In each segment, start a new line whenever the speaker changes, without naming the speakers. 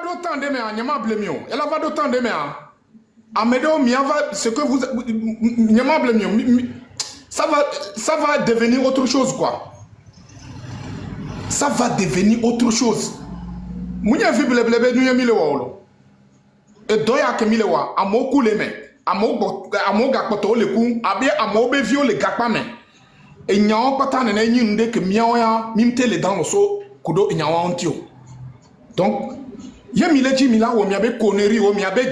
d'autant de mais nyama blemio. Elle va d'autant de mais Amedo miava ce que vous nyama blemio. Ça va devenir autre chose quoi. Ça va devenir autre chose. Mounya fi bleblebe nu yamile wa e doya ke mile wa amoku le me amo gakpoto le ku abi amo be vio le gakpa me e nyawo pata na nyi nde ke miawo ya mimte le dan so kudo nyawo ontio. Donc yamile ji mila wo mi abe connerie wo mi abe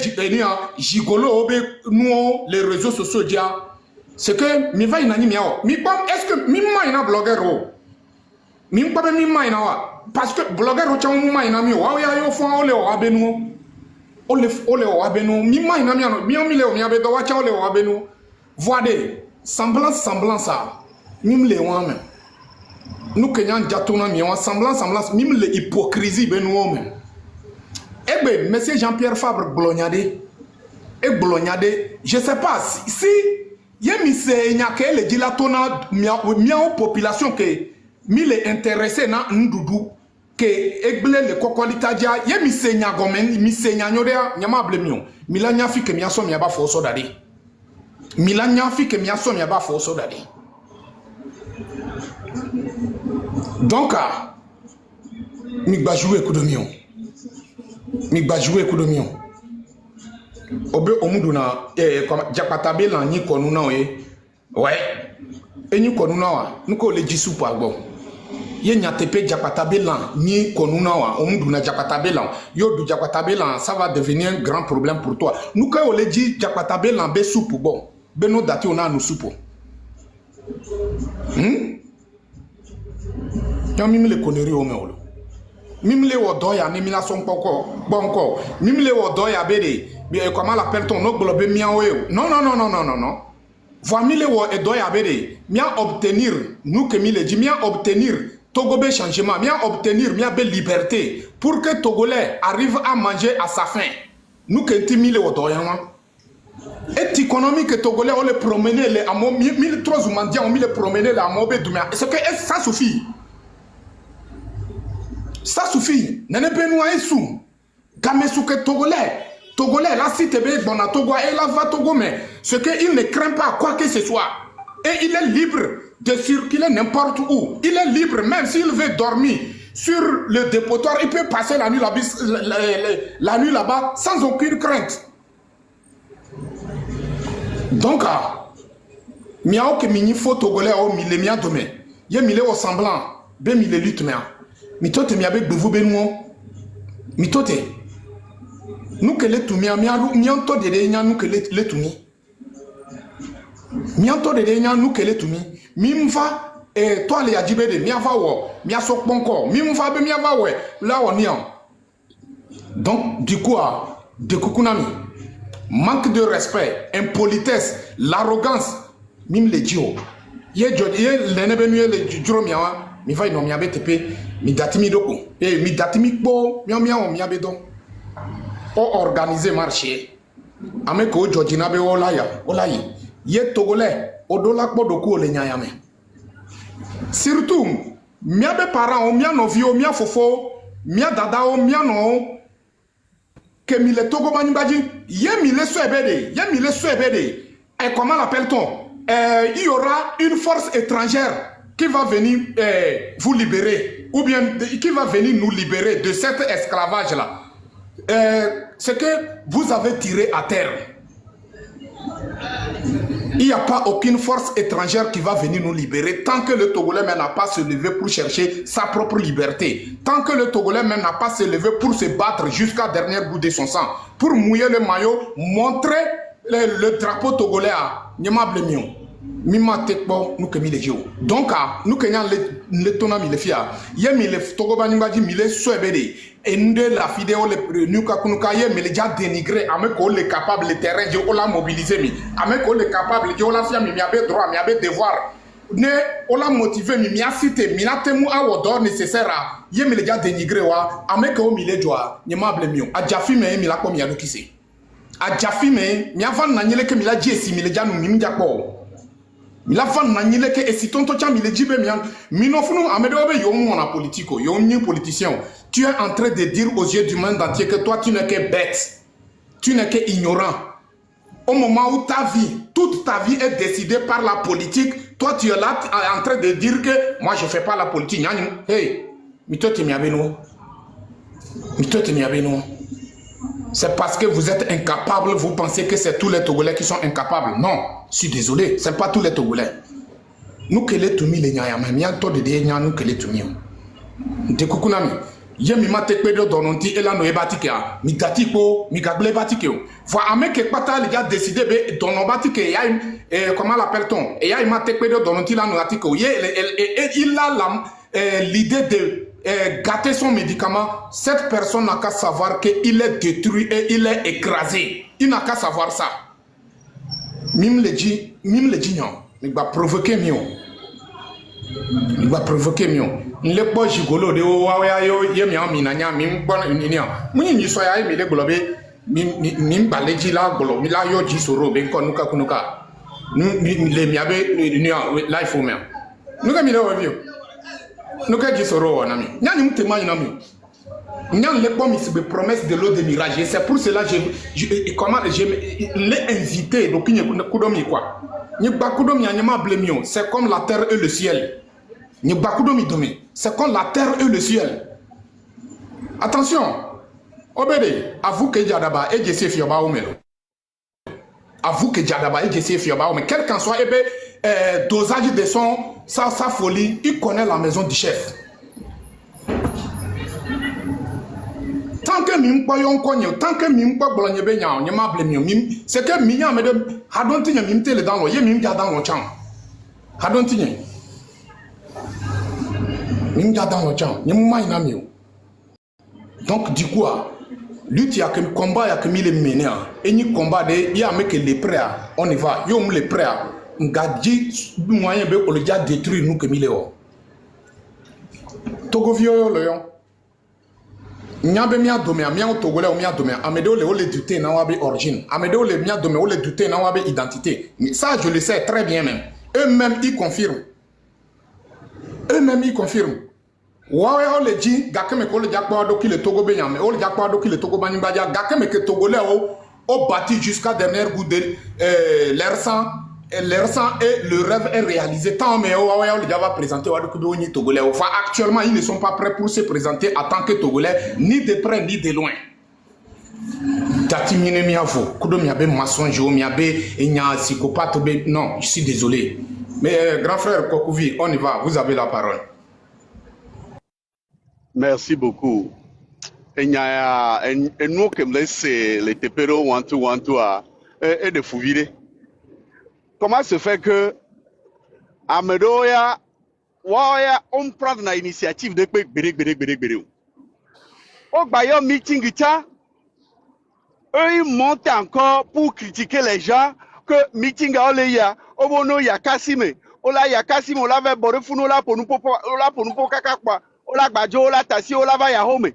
gigolo obe nuo les réseaux sociaux dia c'est que mi va inani miawo mi pam est-ce que mi ma ina blogueur o mi pa be mi ma ina wa parce que blogueur o chamu ma ina mi wa ya yo fo ole o abenu ole o abenu mi ma ina mi ano mi o mi le o mi abe do wa cha ole o abenu voide semblance ça mim le wa même nous kenyan jatuna mi wa semblance mim le hypocrisie benu o même ebe monsieur Jean-Pierre Fabre Glognade et Glognade je sais pas si yemi se nyake le dilatona miao population que mi le intéressé na ndudu que egle le kokolita dia yemi se nyagomen mi se nyanyodea nyama blemio milanya fi ke mi aso mi aba fo so dade milanya fi ke mi aso mi aba fo so dade donc mi gba jouer coup de mion mi gba jouer coup de mion obe omuduna jakpata be la nyi konu na oye ouais enyi konu na wa nuko le jisu po agbo ye nyatepe jakpata be la nyi konu na wa omuduna jakpata be la yo du jakpata be la ça va devenir un grand problème pour toi nuko o le ji jakpata be la be soupe bon be no dati ona nu soupe yo mimi le koneri o me olo mimi le wo do ya ni mi la son poko bonko mimi le wo do ya bede comment l'appelle-t-on no globe miawe non voimi le wo e do ya bede mia obtenir nous que mi le dit mia obtenir Togobe changement mia obtenir mia be liberté pour que Togolais arrive à manger à sa faim nous que timi le wo do ya et économique Togolais on le promener les amo 1300 mandia on le promener la amo be dumia c'est que ça suffit nene pe nous aïsou gamesu que Togolais, là, si tu es bon à Togo, et là, va Togo, mais ce qu'il ne craint pas quoi que ce soit. Et il est libre de circuler n'importe où. Il est libre, même s'il veut dormir sur le dépotoir, il peut passer la nuit là-bas sans aucune crainte. Donc, miao que mini faux Togolais, oh, mille mia dome. Yé mille au semblant, be mille lutte mea. Mitote miabe bevu benouo. Mitote. Nous que les toumi, mianto de l'enya, nous que les toumi. Mianto de l'enya, nous que les toumi. Mimva, et toi les adjibé de miava wo, miaso ponko, mimva be miava we, là on y est. Donc, du coup, de kukunami, manque de respect, impolitesse, l'arrogance, mim le dio. Ye l'enebe mieux le juro miawa, mi va ino miabe tepe, mi datimi doko, et mi datimi po, miao miabe don. Organiser marché ameko Georgina be olayi ye Togolais odola kpodoku ole nyayame surtout mia be parents o mia novi o mia fofo mia dada o mia no que mi le Togo banimbaji ye mi le soebede et comment l'appelle-t-on il y aura une force étrangère qui va venir vous libérer ou bien qui va venir nous libérer de cet esclavage là. C'est que vous avez tiré à terre. Il n'y a pas aucune force étrangère qui va venir nous libérer tant que le Togolais même n'a pas se levé pour chercher sa propre liberté. Tant que le Togolais même n'a pas se levé pour se battre jusqu'à dernier bout de son sang. Pour mouiller le maillot, montrer le drapeau togolais à Nyamable Mion. Mima tekbo nous que mi le jio. Donc nous que le tona mi le fia. Ye mi le Togo banimbaji mi le soebede. Et nous la vidéo le nuka kunuka ye mi le déjà dénigré ame ko le capable le terrain je la mobiliser mi. Ame ko le capable je la fia mi abe droit mi abe devoir. Ne ola motivé mi a cité mi na temu awodo nécessaire ye mi le déjà dénigré wa ame ko mi le joa Nyamable Mion. Adjafi me mi la ko mi adukise. Adjafi me mi avan na nyele ke mi la jesi mi le déjà nu mi jakpo. La fan na nyileke et si tonto cham il jibe mian minofunu amedo be yo mo na politico yo ni politicien Tu es en train de dire aux yeux du monde entier que toi, tu n'es que bête. Tu n'es que ignorant. Au moment où ta vie, toute ta vie est décidée par la politique, toi, tu es là en train de dire que moi, je ne fais pas la politique. Hey, c'est parce que vous êtes incapable, vous pensez que c'est tous les Togolais qui sont incapables. Non, je suis désolé, ce n'est pas tous les Togolais. Nous que les Toumi, les Nyayama, mianto de Dénya, nous que les Toumi. De Kukunami, Yemi Matekpedo Dononti, et là, nous ébatike, Migatiko, Migagle Batike. Voilà, mais que Pata, les gars, décidé, Donon Batike, comment l'appelle-t-on? Et il Matekpedo Dononti, là, nous Atiko. Il a l'idée de gâter son médicament. Cette personne n'a qu'à savoir qu'il est détruit et il est écrasé. Il n'a qu'à savoir ça. Mime le dit, non. Il va provoquer mieux. Il va provoquer mieux. Le pas gigolo de Owawa Yemian Minania, Mim Bon Union. Muni soya, mais les globés, Mim Baleji la Golomila Yoji Soro, Benkonuka Kunuka. Nous les miabe, life au même. Nous avons mis le review. Nous avons dit Soro, en ami. Nous avons témoigné, en ami. Nous avons mis des promesses de l'eau de mirage. C'est pour cela que je l'ai invité. Donc, il y a quoi. C'est comme la terre et le ciel. C'est comme la terre et le ciel. Attention. Obédé. Avoue que Djadaba et Jesse Fioba Omelo. Avoue que Djadaba et Jesse Fioba Omelo. Quel qu'en soit, dosage de son, sa folie, il connaît la maison du chef. Tant que mim pas yon konyo, tant que mim pas bolanye be nya, nyama blemio mim, c'est que minya me de hadonti nya mim tele dans lo, ye mim ja dans lo chan. Hadonti nya. Mim ja dans lo chan, nyam mai na mio. Donc du coup, lutte ya que combat ya que mi le mener, et ni combat de ya me que les prêts, on y va, yo me les prêts, ngadji moyen be o le ja détruire nous que mi le o. Togo vio le yon. Nyabe mia dome mia Togolais mia dome amedo le ole douter na wabe origine amedo le mia dome ole douter na wabe identité. Ça je le sais très bien même. Eux-mêmes ils confirment. Wawe ole dit gakeme ko le jakpa do ki le Togo be nyame ole jakpa do ki le Togo bani badia gakeme que Togolais au bâti jusqu'à dernière goutte de leur sang. Leur sang et le rêve est réalisé. Tant mais on va présenter Togolais. Enfin, actuellement, ils ne sont pas prêts pour se présenter en tant que Togolais, ni de près ni de loin. Non, je suis désolé. Mais grand frère Kokouvi, on y va, vous avez la parole.
Merci beaucoup. Et nous qui me laisse les tepero et de Fouvire. Comment se fait que Amedoya, on prend l'initiative de Béré. Au Bayon meeting, eux ils montent encore pour critiquer les gens que meeting a oleya, au bono ya Kassime, ola ya Kassime, ola ve Borefuno la pour nous kakakwa, ola Badjo, ola Tassi, ola va ya home.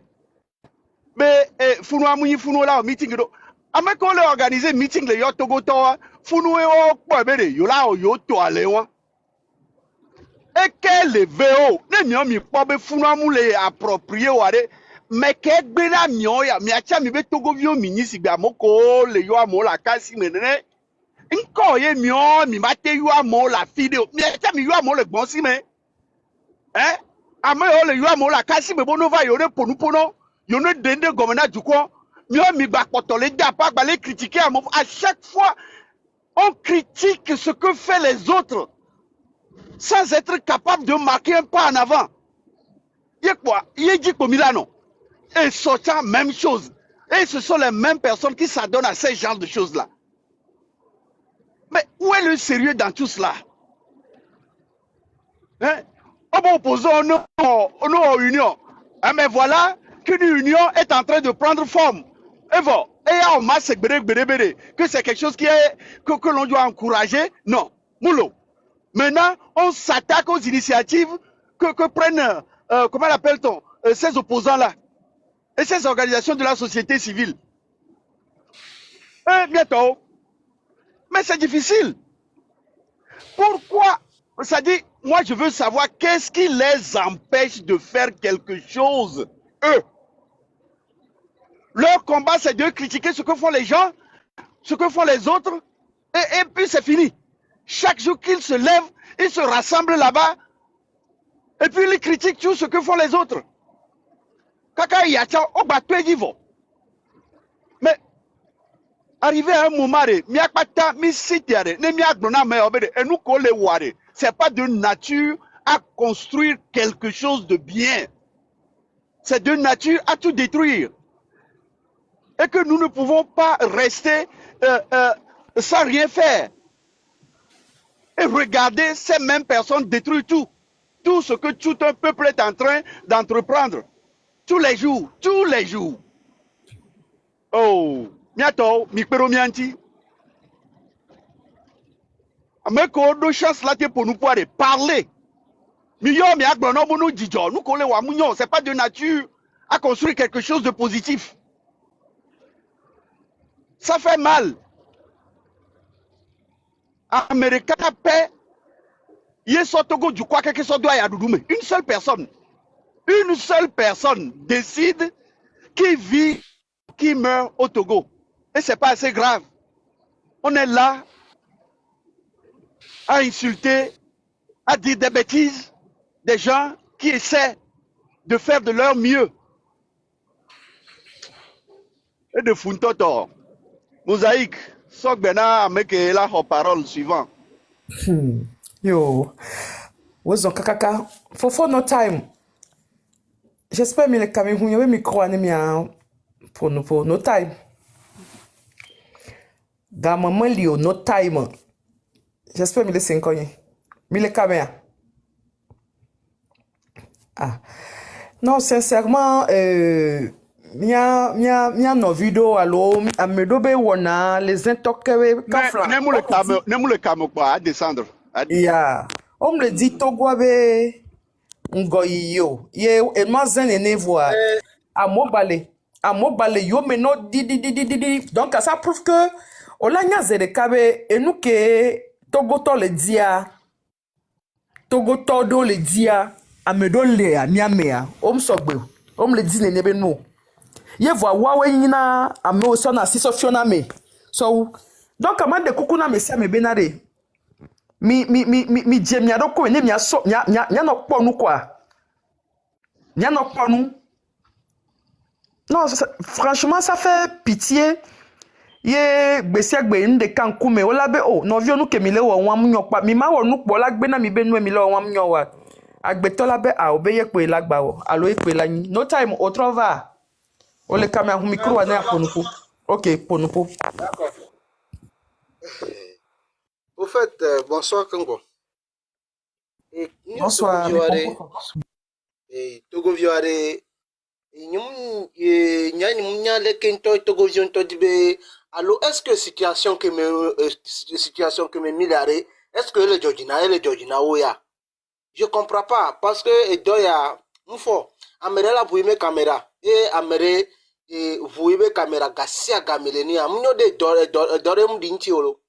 Mais Funo amouni Funo la meeting. Après qu'on a organisé un meeting le Togo Towa, Founou et Bébé, Yola Yoto Aléwa. Et quel VO, les miens, mi pobe Founou les approprié ou allé, mais quel bela mioya, mi acha mi be Togo vio ministre, bi amoko, le yo amo la kasi menene. Inko ye mio, mi mate yo amo la fideo, mi acha mi yo amo le bon si mais. Hein? Ame yo le yo amo la kasi me bono va yone pono, yone dende gomena du quoi. À chaque fois, on critique ce que font les autres sans être capable de marquer un pas en avant. Il y a quoi? Il y a dit Milano. Et sortant, même chose. Et ce sont les mêmes personnes qui s'adonnent à ces genres de choses-là. Mais où est le sérieux dans tout cela? Hein? On oppose nos unions. Mais voilà qu'une union est en train de prendre forme. Que c'est quelque chose que l'on doit encourager. Non. Moulot. Maintenant, on s'attaque aux initiatives que prennent, comment l'appelle-t-on, ces opposants-là. Et ces organisations de la société civile. Bientôt. Mais c'est difficile. Pourquoi? Ça dit, moi je veux savoir qu'est-ce qui les empêche de faire quelque chose. eux. Leur combat, c'est de critiquer ce que font les gens, ce que font les autres, et puis c'est fini. Chaque jour qu'ils se lèvent, ils se rassemblent là-bas, et puis ils critiquent tout ce que font les autres. Kaka yacha, o bateau vivant. Mais, arrivé à un moment, c'est pas de nature à construire quelque chose de bien. C'est de nature à tout détruire. Et que nous ne pouvons pas rester sans rien faire. Et regarder ces mêmes personnes détruire tout. Tout ce que tout un peuple est en train d'entreprendre. Tous les jours. Tous les jours. Oh, miato, mikpero mianti. Ameko do chance là pour nous pouvoir parler. C'est pas de nature à construire quelque chose de positif. Ça fait mal. Américain paix. Une seule personne décide qui vit, qui meurt au Togo. Et c'est pas assez grave. On est là à insulter, à dire des bêtises, des gens qui essaient de faire de leur mieux. Et de Funtoto, Mosaïque, Sogbena, Mekela, parole suivant.
Yo, Wozon Kakaka, for no time. J'espère que les Camerounais, il y a un micro pour no time. Dans maman lio no time. J'espère que les 5 ans. Les caméras. Ah. Non, sincèrement, mia no vidéo allo amedobe wona les intoquewe kafla.
Nemu le camo à descendre.
Yeah. On me dit Togo abe ngoyo. Ye emazen ene voix. À mobile yo me no di. Donc ça prouve que ola nya zere kabe enu ke Togo to le dia. Togo to do le dia. Amedo le a miamea. Om sogbe. Om le di ne nebe no. Ye voix wawe nyina ame o so na si so fiona me. So donc amande kuku na mesia me benare. Mi jemia doko ne mia so nya no ponu quoi. Nya no ponu. Non, franchement ça fait pitié. Ye gbesi agbe nde kanku me ola be o no vi onu ke mi le wo wan munyo pa mi ma wo nu po la gbe na mi be nu mi le wan munyo wa agbe to la be a obeye pe la gba wo alo e pe la yin no time o trova o le kamera hu micro wa na ponupo. OK, ponupo.
D'accord. Au fait, bonsoir Congo.
Bonsoir.
Togo viare nyum nya le kento Togo vion to dibe. Alors est-ce que situation que me milare est-ce que le Georgina oya? Je comprends pas parce que doya mfo amere la buime caméra et amere vuibe caméra gasia gameleni amnyo de dore mdintiolo.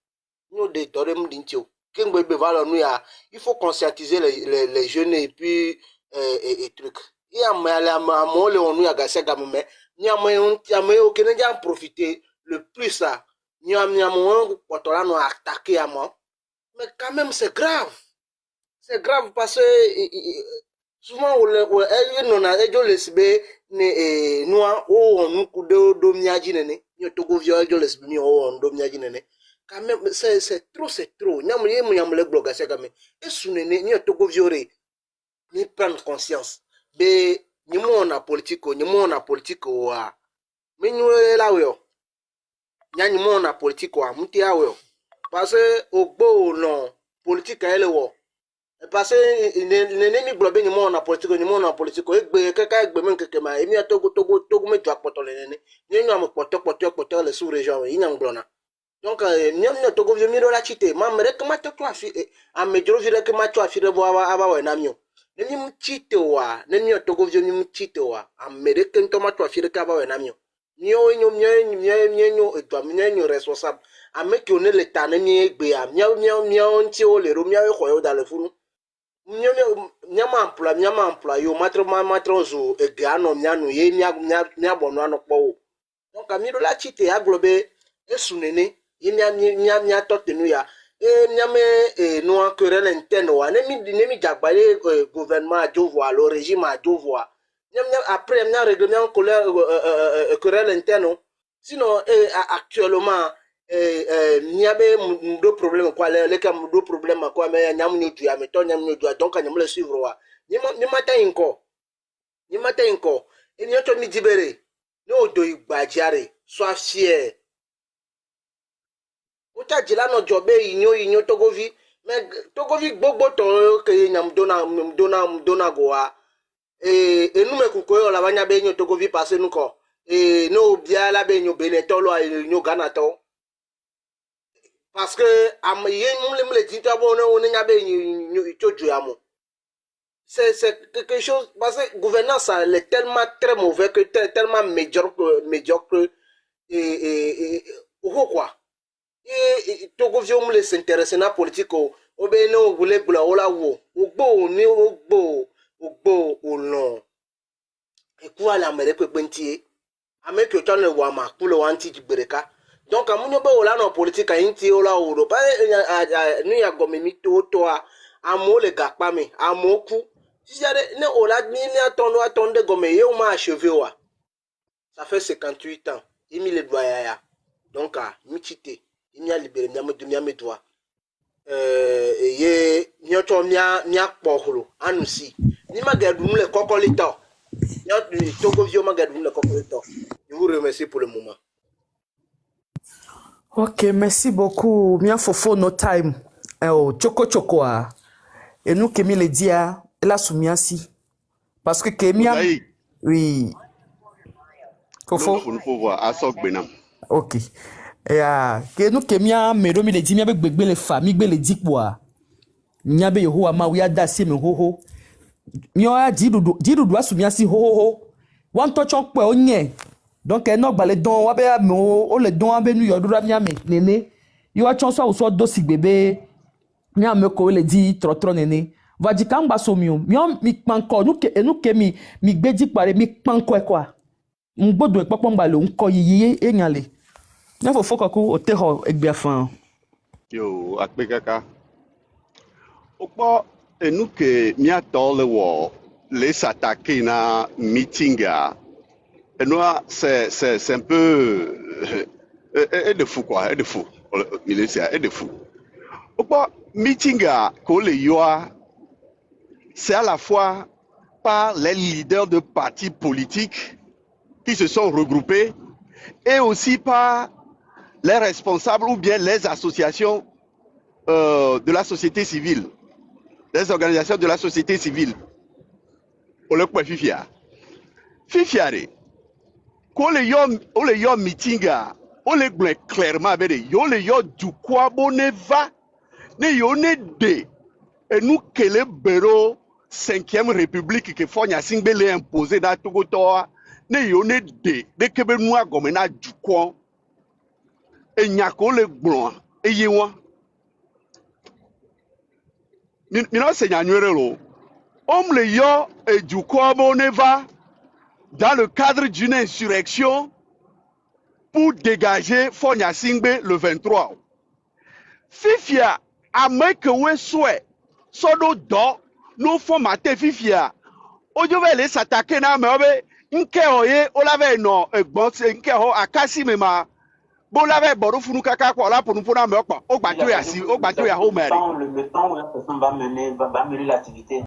Nous de dorem d'intio. Il faut conscientiser les jeunes et puis et trucs. Il y a le on nous a gassé gamme mais ni a moyen aucun en profiter le plus ça. Ni a moyen pour toi nous attaquer à moi. Mais quand même c'est grave. C'est grave parce que souvent on a lesbe ne noa o on coup de domiaji nene. Ni togo vio lesbe ni o on domiaji nene. Quand même, c'est trop. Le blog, c'est quand même. Et sous ni Togo vioré, ni prendre conscience. Mais ni mon politique, wa. Mais nous là, ni mon politique, wa. Moutia, parce que au beau non, politique, elle est parce que ni blog, ni mon politique, et quelqu'un même que ma, et mi a Togo, me doit porter les nene. Ni nous am porter les sous-régions, il y a un blona. Donc, nous Togo vieux miro la chite. Ma mere que ma to afi a medro vire que ma to afi rebo aba wa na mio. Ne mi chite wa, ne mi Togo vieux mi chite wa. A mere que to ma to afi que aba wa na mio. Mio edwa responsable. A me que on est l'état ne mi egbe a mio nti o le ro mio e koyo dans le funu. Miama emploi yo matre zo egano mianu ye mia bono anokpo. Donc amiro la chite aglobe esunene ye mia totenu ya miame no querelle interne wa nemi jagbale gouvernement adjovoir le régime adjovoir. Après mia règlement colère querelle interne. Sinon actuellement niabe deux problèmes quoi les cas deux problèmes quoi mais nyamnu tu ya meto nyamnu tu donc nyam le suivre wa ni matin encore et ni to mi dibere no do igbajare so fier o ta jila no jobe inyo togovi mais togovi gbogbo to ke nyam dona goa et nous me kukoyo la banya be nyo togovi passer nous ko et no bia la be nyo benetolo a nyo ganato. Parce que c'est quelque chose parce que gouvernance elle est tellement très mauvais que tellement médiocre et quoi et Togo viom les s'intéresser na politique o be no voulait bla ola wo ogbo ni ogbo o non et quoi la mere pe pentie ame que tu ne wa ma pour le anti du bereka. Donc à mon là non politique à inti ola ouro pas nous ya gomme mi to a mo le gars pas mais à mon coup si y a ne ola ni attendre gomme yo ma achevé wa ça fait 58 ans il mis les doigts ya donc à mi chité il m'a libéré mia me doigts ye nyoto mia poholo anusi ni magadu le kokolito nyoto Togo vio magadu le kokolito. Je vous remercie pour le moment.
Ok, merci beaucoup. Mia fofo no time. Choco ah. Et nous Kemi le dia, la soumiasi. Parce que Kemia oui. Fofo. Ok. Et que nous Kemia me romi le di mi avec begbe le famille be le di quoi. Nya be ho ama wi ada se me ho. Mi o didudu asumiasi ho. Wan to chon pe onye. Donc no balé don wa be mo o le don abe nu yodura miame nene yo a chonso so do sigbebe miame ko le di trotro nene va di kamba so mi panko nu ke mi gbeji pare mi panko e kwa ngbodo e popo ngba lo nko yiyi enyale na fo foko ku o te ho egbe afan
yo akpe kaka opo enu ke mi atole wo les s'attaquer na meetinga. Et nous, c'est un peu et de fou quoi, et de fou. Et de fou. Pourquoi meeting à Koleyoa, c'est à la fois par les leaders de partis politiques qui se sont regroupés et aussi par les responsables ou bien les associations de la société civile, les organisations de la société civile. Pour le point Fifia. Fifiare. Quand les yo meeting on les blé clairement avec yo les yo du quoi bonne va ne yo ne de et nous que le bureau 5e république que Fonya Singbele imposé dans Togo toa ne yo ne de que be nous agome na du quoi et nyako le blanc et yewa ni non c'est nyanwere lo om le yo et du quoi bonne va dans le cadre d'une insurrection pour dégager Fonya Singbe le 23. Fifia, à moins que vous souhaitez, sodo do, nous formatez Fifia. Ojo vele s'attaquer na meobe, nke oye, o lave no, bon, nke ho, akasi mema, bon lave boru funu kaka kwa la pour nous pour na meokpa, o batu ya si, o batu ya home.
Le temps où la personne va mener l'activité.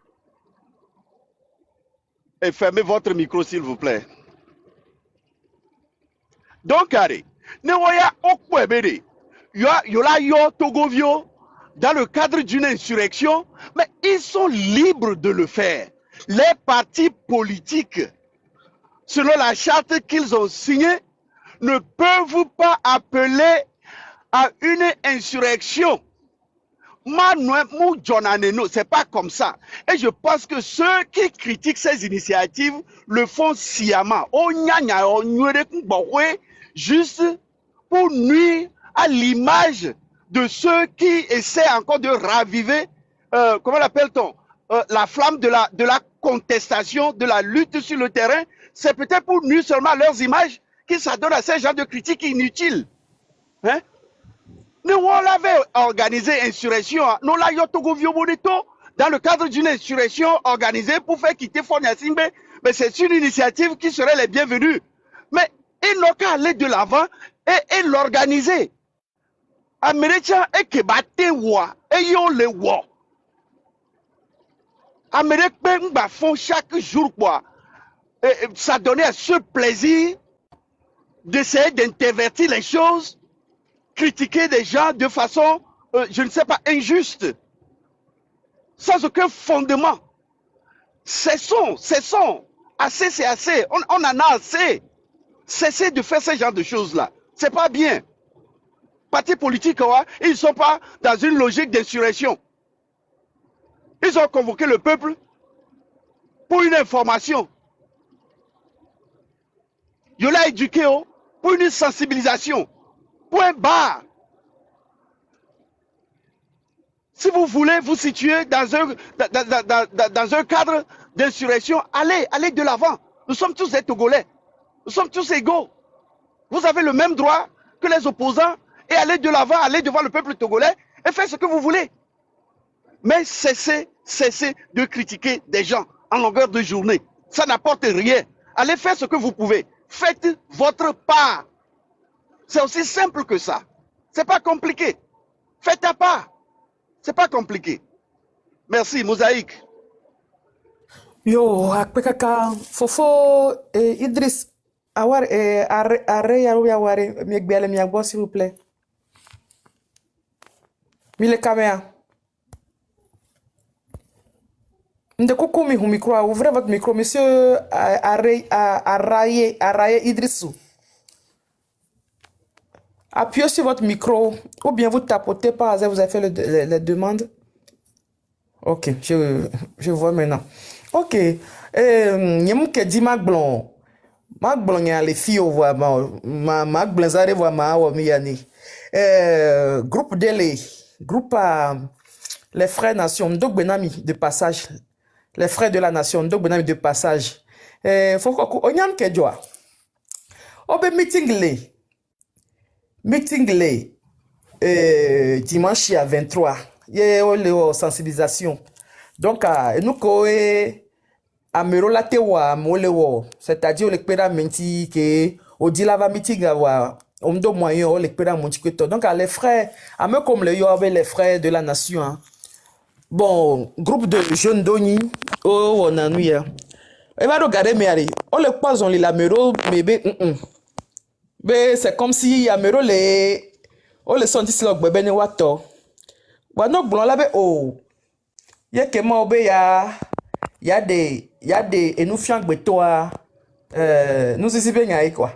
Et fermez votre micro s'il vous plaît. Donc, allez, ne voyez aucun bébé. Yo Togovio, dans le cadre d'une insurrection, mais ils sont libres de le faire. Les partis politiques, selon la charte qu'ils ont signée, ne peuvent pas appeler à une insurrection. C'est pas comme ça. Et je pense que ceux qui critiquent ces initiatives le font sciemment. Juste pour nuire à l'image de ceux qui essaient encore de raviver, comment l'appelle-t-on, la flamme de la contestation, de la lutte sur le terrain, c'est peut-être pour nuire seulement à leurs images qu'ils s'adonnent à ces genres de critiques inutiles. Hein? Nous, on avait organisé insurrection, nous l'avons dans le cadre d'une insurrection organisée pour faire quitter Fonia Simbe, mais c'est une initiative qui serait les bienvenus. Mais ils n'ont qu'à aller de l'avant et l'organiser. Américains et Kebate Wa, et yon le Wa. Américains font chaque jour quoi. Ça donnait à ce plaisir d'essayer d'intervertir les choses, critiquer des gens de façon, je ne sais pas, injuste, sans aucun fondement. Cessons. Assez, c'est assez. On en a assez. Cessez de faire ce genre de choses-là. C'est pas bien. Partis politiques, ils ne sont pas dans une logique d'insurrection. Ils ont convoqué le peuple pour une information. Ils l'ont éduqué pour une sensibilisation. Point barre. Si vous voulez vous situer dans un cadre d'insurrection, allez de l'avant. Nous sommes tous des Togolais. Nous sommes tous égaux. Vous avez le même droit que les opposants et allez de l'avant, allez devant le peuple togolais et faites ce que vous voulez. Mais cessez de critiquer des gens en longueur de journée. Ça n'apporte rien. Allez faire ce que vous pouvez. Faites votre part. C'est aussi simple que ça. C'est pas compliqué. Faites ta part. C'est pas compliqué. Merci, Mosaïque.
Yo, akpekaka fofo Idriss awar arre ya ware mi gbele mi agbo s'il vous plaît. Mille caméra. Nde koko mi hu micro, ouvrez votre micro, monsieur Araye Idrissou. Appuyez sur votre micro, ou bien vous tapotez par hasard, vous avez fait les demandes. Ok, je vois maintenant. Ok, nyem ke di magblon ya les filles au voix magblon zare voix ma wa mi yani. Groupe les frères nations donc benami de passage. Les frères de la nation donc benami de passage. Faut ko onyam ke joa. Obe meeting dimanche à 23. Yé o sensibilisation. Donc nous ko amero la te wa molewo, c'est-à-dire le pera menti que au dit la va meeting wa omdo moyen o le pera monti que donc les frères ame comme les frères de la nation hein. Bon groupe de jeunes doni on a nuit et va regarder mais allez on le croise on la mero mais c'est comme si amero les on le senti slog bebe ne wato wa no blon la be oh y'a que moi y a des et nous fiang betoa nous ici bien y quoi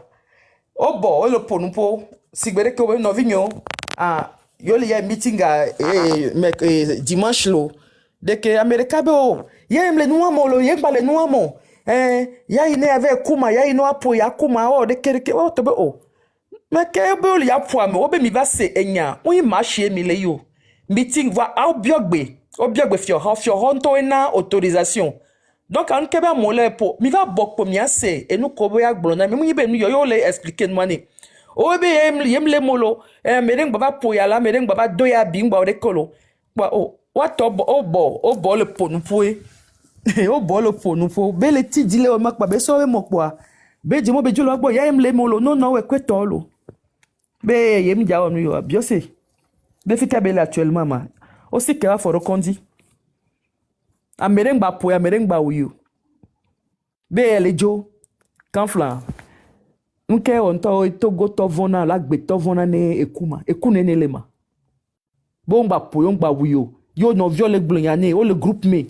oh bon le ponupo sigbere que no vigno yo le y a meeting dimanche lo de que america be oh y'a le noamo lo y'a pas le noamo y'a ine avec kuma y'a ino apo ya kuma oh de que oh to be oh mais que be ya po am obe mi va se enya on marché mi le yo meeting va au biogbe fio nto ena autorisation donc an kebe mole po mi va bokpo mi ase enu kobo ya gblona mi munyi be nu yo le expliquer nwani o be yem le molo mereng baba po ya la mereng baba do ya bi ngba de kolo kwa o what o bo le ponupo o bo le ponupo be le ti dile o makpa be so we mokwa be jimo be julo agbo ya yem le molo no we kweto lo be yem ja onu yo biose be fika be actuellement ma aussi qu'il va faire reconduire. A merengba pour merengba uyu. Be lejo kanfla. Nke onto togo to vona la gbe to vona ne ekuma. Ekune ne lema. Bomba pour yongba uyu. Yo no viole gblonyane o le groupe me.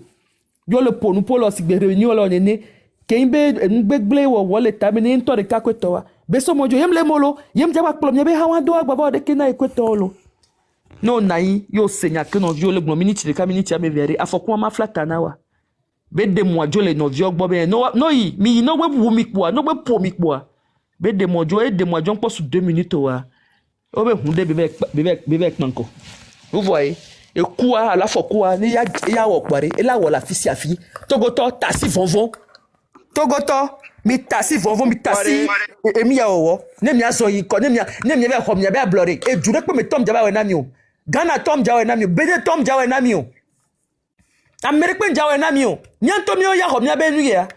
Yo le ponu polo sigbe réunion lo nene. Kembe ngbegle wo le tamene nto de kakweto. Be so mojo yem le molo, yem jaba klom yebe hawa do agbaba de kena ekweto lo. No nai yo senya que no viole gbo minute de community ame vere afokwa ma flata na wa be de mo jole no vio gbo be no yi mi no we wu mi po no we po mi po be de mo jo e de mo jon po su 2 minutes wa o be hunde be nanko vous voyez Et quoi, à la fois quoi, il y a wakbare, et là, la fille, a fille. Togoto, tassi, vonvon. Togoto, mi tassi, vonvon, mi tassi. Et mi ya owo. Ne mi ya zoyi, ne mi ya be hom, ya be blore. Et du coup, me tom jawa enamio. Ghana tom jawa enamio. Bede tom jawa enamio. Américain jawa enamio. Nyanto mi ya hom, ya be nuye.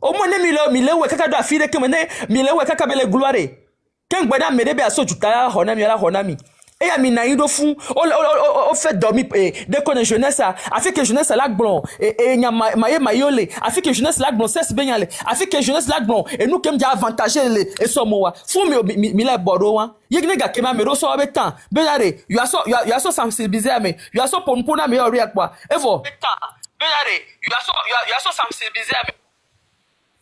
Au moins, ne mi le we kaka do afire ke mene, mi le we kaka be le gloire. Ken gbeda me de be aso juta honami la honami. Et à mina ido fou o fait dormir de connaître jeunesse a fait que jeunesse la blond et nya mayole a fait que jeunesse la blond c'est benyale a fait que jeunesse la blond et nous comme dia avantager et so mowa fou mi la bodo wa yegne ga kema me do so betan benyare you are so sensibiliser me you are so pompona me ori akwa evo betan benyare you are so sensibiliser me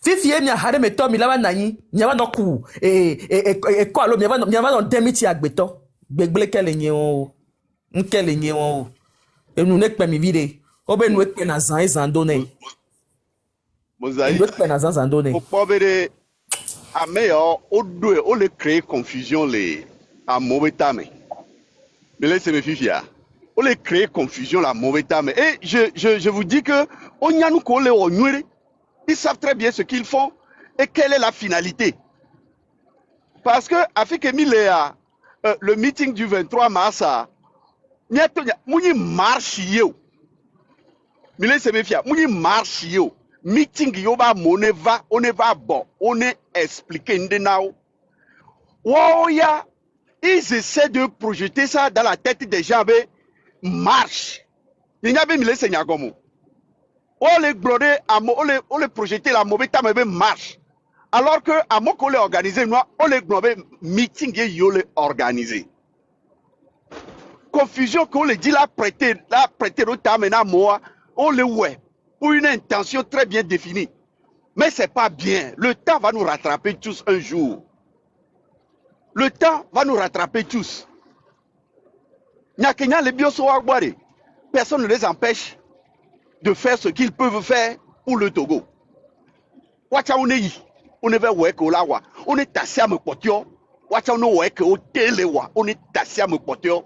fifi mi hare me to mi la nani nyama no ku ko alo mi va no demiti agbeto gbegble kele nye o nkele nye o enu ne kpe mi vide obe nu ekpe na zan ezandone
Mosaïque.
nu ekpe na zan zandone
Au pauvre ameyo odo o le créer confusion les à mauvais tame. Mais laissez me fifia. O le créer confusion la mauvais tame. Et je vous dis que onyanu ko le onwere. Ils savent très bien ce qu'ils font et quelle est la finalité. Parce que Afrique Emilia le meeting du 23 mars, mouni marche yo. Mille se méfia, mouni marche yo. Meeting yo ba on va bon, on est expliqué ndenao. Woya, ils essaient de projeter ça dans la tête des gens, marche. Il n'y a pas mille se nyagomo. On les gloré, on les projeter la mauvaise tame marche. Alors que à mon collègue organisé, nous on les globé meeting et yo les organisé. Confusion qu'on les dit la prêter le temps maintenant moi, on les ouais pour une intention très bien définie. Mais c'est pas bien. Le temps va nous rattraper tous un jour. Le temps va nous rattraper tous. Nyakenya les bioso agbare. Personne ne les empêche de faire ce qu'ils peuvent faire pour le Togo. Wacha oneyi. On est weke au lawa, on est tassé à me potio, watcha on weke au téléwa, on est tassé à me potio.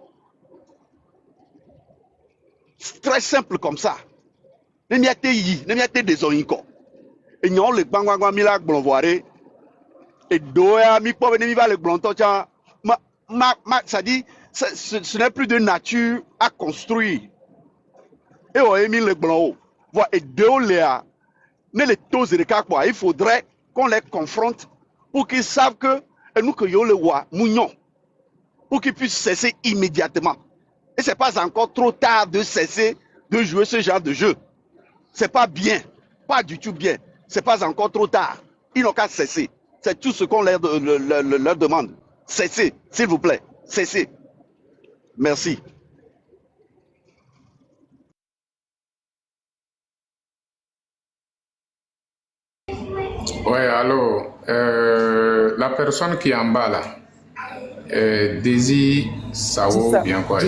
Très simple comme ça. Ne m'y a des oinko. Et n'y a le bangwa mila blonvoire. Et doya mi pauvre ne mi va le blontocha. Ça dit, ce n'est plus de nature à construire. Et on a mis le blon. Voilà, et deux léa. Ne les toses de kakwa, il faudrait qu'on les confronte pour qu'ils savent que nous que yo le wa mougnon pour qu'ils puissent cesser immédiatement. Et c'est pas encore trop tard de cesser de jouer ce genre de jeu. C'est pas bien, pas du tout bien. C'est pas encore trop tard. Ils n'ont qu'à cesser. C'est tout ce qu'on leur demande. Cessez, s'il vous plaît. Cessez. Merci.
Ouais, alors, la personne qui est en bas là, Daisy Sao, bien quoi.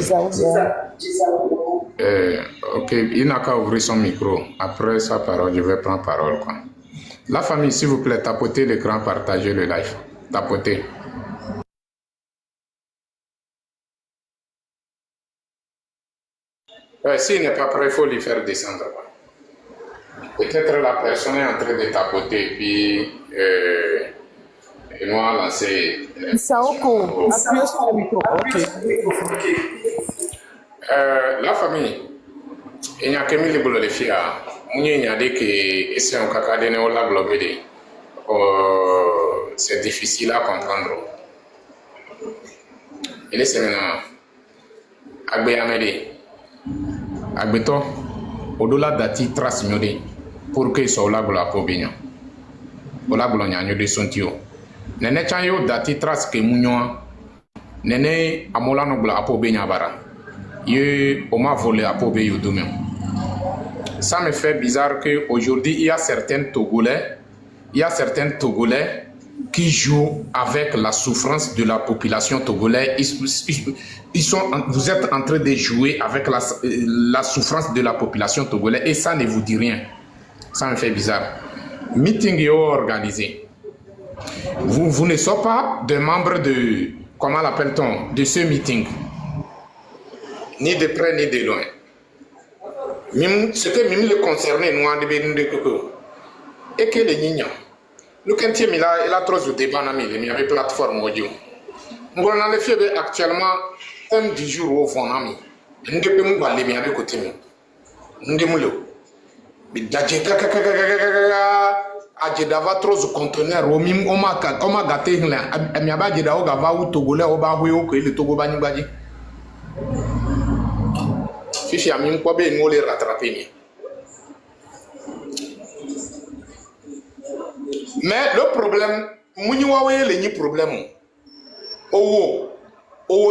Ok, il n'a qu'à ouvrir son micro. Après sa parole, je vais prendre parole, quoi. La famille, s'il vous plaît, tapotez l'écran, partagez le live. Tapotez. S'il n'est pas prêt, il faut lui faire descendre, quoi. Peut-être la personne est en train de tapoter, puis nous allons lancer.
Saoko, appuyez sur le micro. Ok.
La famille, il n'y a que mille boules de filles. Il y a des qui sont en cacadéné ou la globée. C'est difficile à comprendre. Il est maintenant. Agbe Amede. Agbeto. Au-delà d'ati trace miode. Pour que soit la gloire pour bien. Pour la gloire de son tio. Nene chanyo dati trace que mounio. Nene amola no gloire pour bien bara. Ye on m'a volé à Pobé Yodoumé. Ça me fait bizarre qu'aujourd'hui, il y a certains Togolais qui jouent avec la souffrance de la population togolaise. Vous êtes en train de jouer avec la souffrance de la population togolaise et ça ne vous dit rien. Ça me fait bizarre. Meeting organisé. Vous ne soyez pas des membres de, comment l'appelle-t-on, de ce meeting. ni de près ni de loin. Même ce que même le concerné nous a dit et que les niños, nous quand il a trop de débat dans il y avait plateforme audio. Nous on a le fait actuellement un 10 jours au fond ami. Nous devons pas les avec côté nous. Nous devons le. Mais Adjedava trop de conteneurs au mime on m'a gâté là. Mais à bas Adjeda au gava ou togolais au bas ou que le Togo bani badi. Fifi a mis quoi ben nous les rattraper. Mais le problème, mouni wawe le ni problème. Au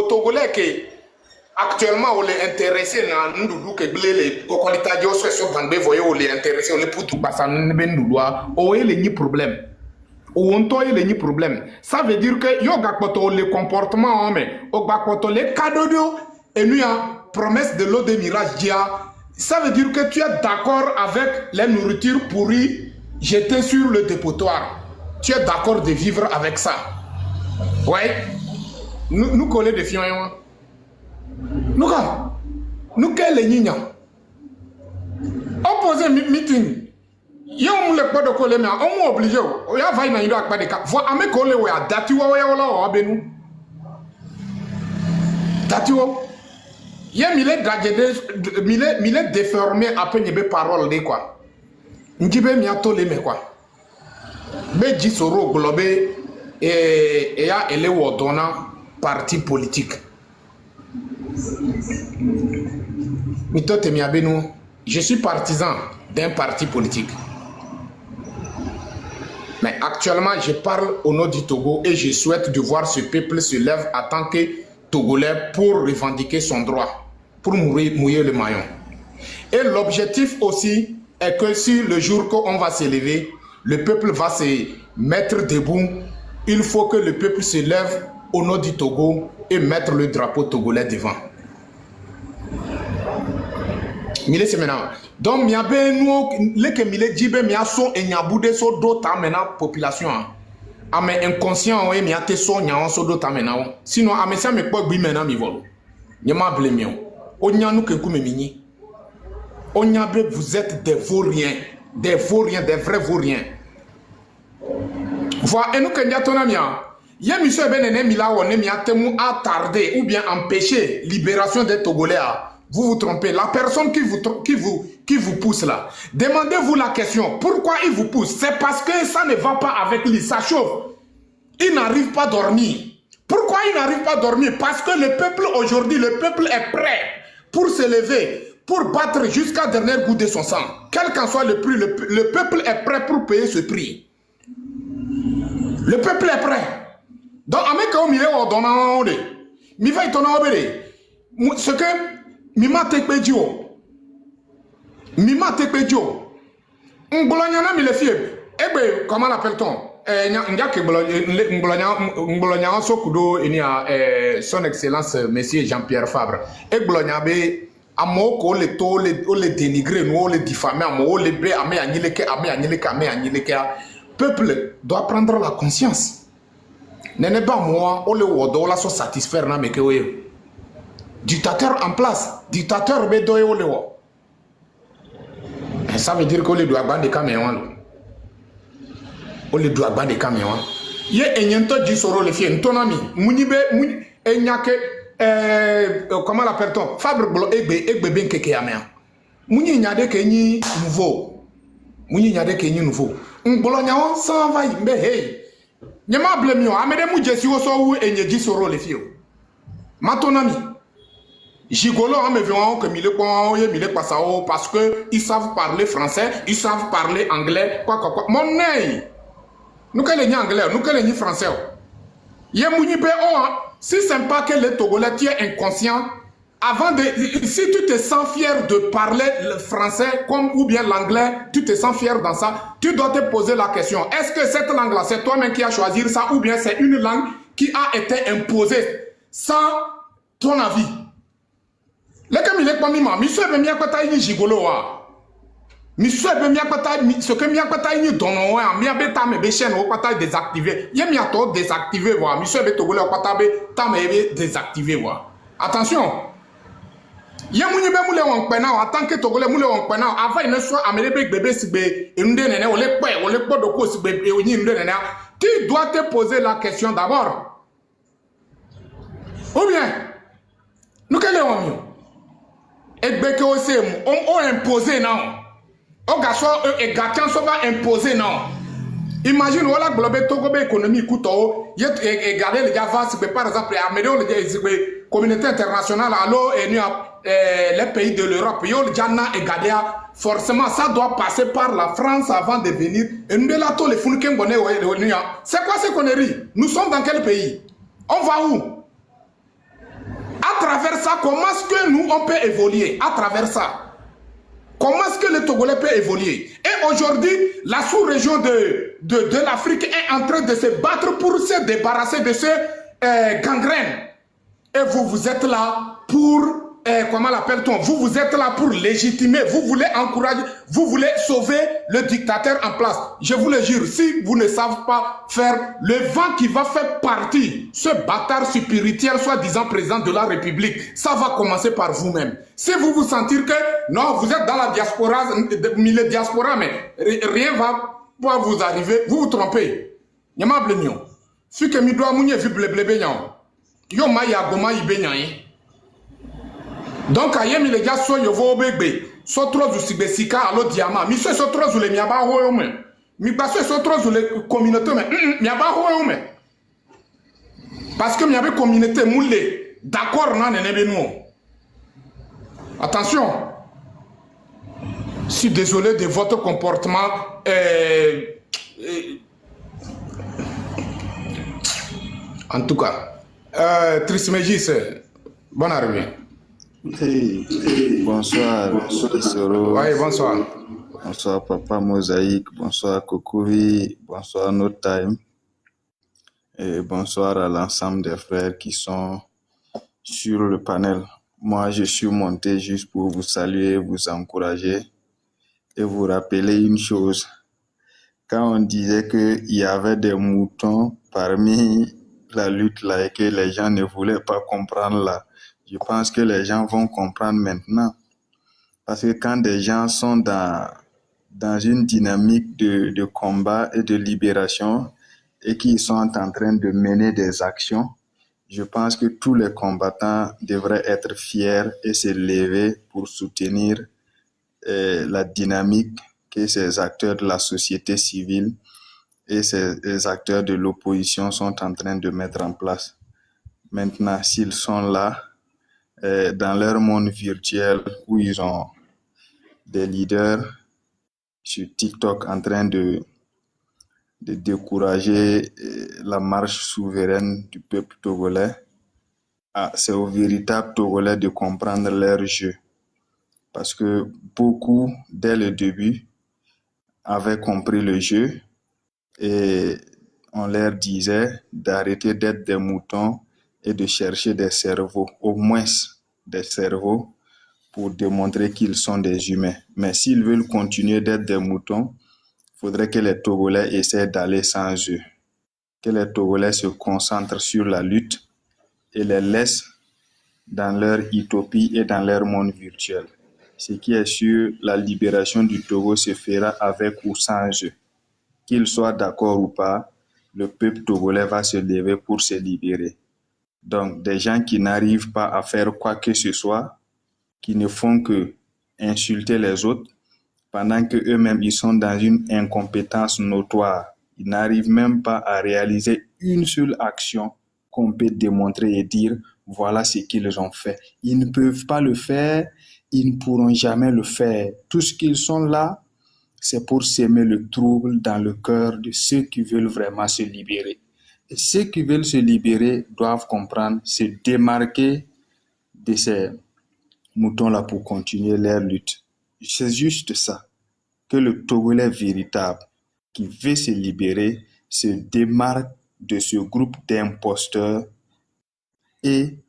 Togolais que actuellement on est intéressé dans nous que les cocolita dio sur bande voyez on est intéressé on est pour tout passer ne ben nous doit o le ni problème. On toye le ni problème. Ça veut dire que yo gakoto le comportement mais o gakoto le cadeau et nous a promesse de l'eau de mirage dia. Ça veut dire que tu es d'accord avec les nourritures pourries jetées sur le dépotoir. Tu es d'accord de vivre avec ça. Ouais. Nous coller des fions. Nous quel les niños. Opposé meeting. Yo le pas de coller mais on m'a obligé. O ya va ina pas de cas. Voi ame coller o ya dati wa la o abenu. Dati wo. Y'a mille déformé après n'y parole de quoi. N'jibe miato le me quoi. Be jisoro globé et ya ele wodona parti politique. Mitote miabenu, je suis partisan d'un parti politique. Mais actuellement, je parle au nom du Togo et je souhaite de voir ce peuple se lève en tant que Togolais pour revendiquer son droit. Pour mouiller le maillon. Et l'objectif aussi est que si le jour qu'on va se lever, le peuple va se mettre debout, il faut que le peuple se lève au nom du Togo et mettre le drapeau togolais devant. Mille c'est maintenant. Donc, miabe nous, les que mille jibe miaso et nyaboude so dota maintenant population. Ame inconscient ouais miate so nyaon so dota maintenant. Sinon ame ça me quoi gbi maintenant mi volo. Nyama blemio. Onyanou que koumemini. Onyabe, vous êtes des vauriens, des vrais vauriens. Voilà, et nous que nous avons il y a monsieur Benene Mila ou Nemiatemu a tardé ou bien empêché libération des Togolais. Vous vous trompez. La personne qui vous pousse là, demandez-vous la question. Pourquoi il vous pousse? C'est parce que ça ne va pas avec lui, ça chauffe. Il n'arrive pas à dormir. Pourquoi il n'arrive pas à dormir? Parce que le peuple aujourd'hui, le peuple est prêt pour se lever, pour battre jusqu'à dernier goût de son sang. Quel qu'en soit le prix, le peuple est prêt pour payer ce prix. Le peuple est prêt. Donc, avec un million de dollars, il va y avoir ce que Mima Tekpedio, Ngolanyana mi le fie, comment l'appelle-t-on? Ngolanya Sokudo, il y a son excellence, monsieur Jean-Pierre Fabre. Et Ngolanya be, amoko le to, le dénigrer, nous le diffamer, amoko le bé, ame anileke. Peuple doit prendre la conscience. N'est pas moi, on le wodo la so satisfaire na mekewe. Dictateur en place, dictateur bedoye o le wo. Ça veut dire qu'on le doit ban des camions. On le doit ban des camions. Ye enyento jisoro le fie ntonami. Munibe enyake comment l'appelle-t-on? Fabre blo egbe ben keke amea. Muni nyade ke ni nouveau. Muni nyade ke ni nouveau. Ngolo nyawo sans va mbe hey. Nyama blemio amede mu jesi wo so wu enye jisoro le fie. Matonami. Gigolo en me voyant que mille quoi parce que ils savent parler français, ils savent parler anglais, quoi. Mon nez, nous que les anglais, nous que les français. Si c'est pas que les Togolais tu es inconscient, avant de, si tu te sens fier de parler le français comme ou bien l'anglais, tu te sens fier dans ça, tu dois te poser la question, est-ce que cette langue-là, c'est toi-même qui as choisi ça ou bien c'est une langue qui a été imposée sans ton avis? Les gens qui ont dit que monsieur est bien que gigolo monsieur est bien que ce que bien que tu donnes ouais bien bêta mais béchen au pas désactiver il y a bien toi désactiver voir monsieur est togolais au pas ta mais désactiver voir attention Ye munyi be mule won pena en tant que togolais mule won pena avant il ne soit amené be bébé sigbe inunde nene ole po do ko sigbe e onyi inunde nene. Tu dois te poser la question d'abord. Ou bien nous quel est on egbe ke o se on imposer non. O gaso e gatian so va imposer non. Imagine voilà globé Togo be économie kuto ye garder les gars va sigbe par exemple amené le sigbe communauté internationale allo et les pays de l'Europe, forcément ça doit passer par la France avant de venir. Et nous c'est quoi ces conneries? Nous sommes dans quel pays? On va où? À travers ça, comment est-ce que nous on peut évoluer? À travers ça, comment est-ce que le Togolais peut évoluer? Et aujourd'hui, la sous-région de l'Afrique est en train de se battre pour se débarrasser de ce gangrène. Et vous êtes là pour comment l'appelle-t-on? Vous êtes là pour légitimer, vous voulez encourager, vous voulez sauver le dictateur en place. Je vous le jure, si vous ne savez pas faire le vent qui va faire partie, ce bâtard spirituel, soi-disant président de la République, ça va commencer par vous-même. Si vous vous sentez que, non, vous êtes dans la diaspora, milieu diaspora, mais rien va pouvoir vous arriver, vous vous trompez. Nyama blemio. Si que mi doit mounye vi bleblebe nyan. Yo ma ya goma ibe nyan. Donc, ayemi les gars so yovo bébé, so trop du sika alo diamant. Mi so trop du le miaba ho me. Mi baso so trop du le communauté me. Miaba ho me. Parce que miaba communauté moulé. D'accord nan nene nous. Attention. Je suis désolé de votre comportement. En tout cas, Trismégis, bonne arrivée.
Bonsoir, Soro.
Oui, bonsoir.
Bonsoir, Papa Mosaïque. Bonsoir, Kokovi. Bonsoir, No Time. Et bonsoir à l'ensemble des frères qui sont sur le panel. Moi, je suis monté juste pour vous saluer, vous encourager et vous rappeler une chose. Quand on disait qu'il y avait des moutons parmi la lutte là et que les gens ne voulaient pas comprendre là, je pense que les gens vont comprendre maintenant. Parce que quand des gens sont dans une dynamique de combat et de libération et qu'ils sont en train de mener des actions, je pense que tous les combattants devraient être fiers et se lever pour soutenir la dynamique que ces acteurs de la société civile et ces acteurs de l'opposition sont en train de mettre en place. Maintenant, s'ils sont là, dans leur monde virtuel où ils ont des leaders sur TikTok en train de décourager la marche souveraine du peuple togolais, c'est aux véritables Togolais de comprendre leur jeu. Parce que beaucoup, dès le début, avaient compris le jeu et on leur disait d'arrêter d'être des moutons et de chercher des cerveaux, au moins des cerveaux, pour démontrer qu'ils sont des humains. Mais s'ils veulent continuer d'être des moutons, il faudrait que les Togolais essaient d'aller sans eux, que les Togolais se concentrent sur la lutte et les laissent dans leur utopie et dans leur monde virtuel. Ce qui est sûr, la libération du Togo se fera avec ou sans eux. Qu'ils soient d'accord ou pas, le peuple togolais va se lever pour se libérer. Donc, des gens qui n'arrivent pas à faire quoi que ce soit, qui ne font que insulter les autres, pendant qu'eux-mêmes, ils sont dans une incompétence notoire. Ils n'arrivent même pas à réaliser une seule action qu'on peut démontrer et dire, voilà ce qu'ils ont fait. Ils ne peuvent pas le faire, ils ne pourront jamais le faire. Tout ce qu'ils sont là, c'est pour s'aimer le trouble dans le cœur de ceux qui veulent vraiment se libérer. Et ceux qui veulent se libérer doivent comprendre, se démarquer de ces moutons-là pour continuer leur lutte. C'est juste ça, que le Togolais véritable qui veut se libérer se démarque de ce groupe d'imposteurs et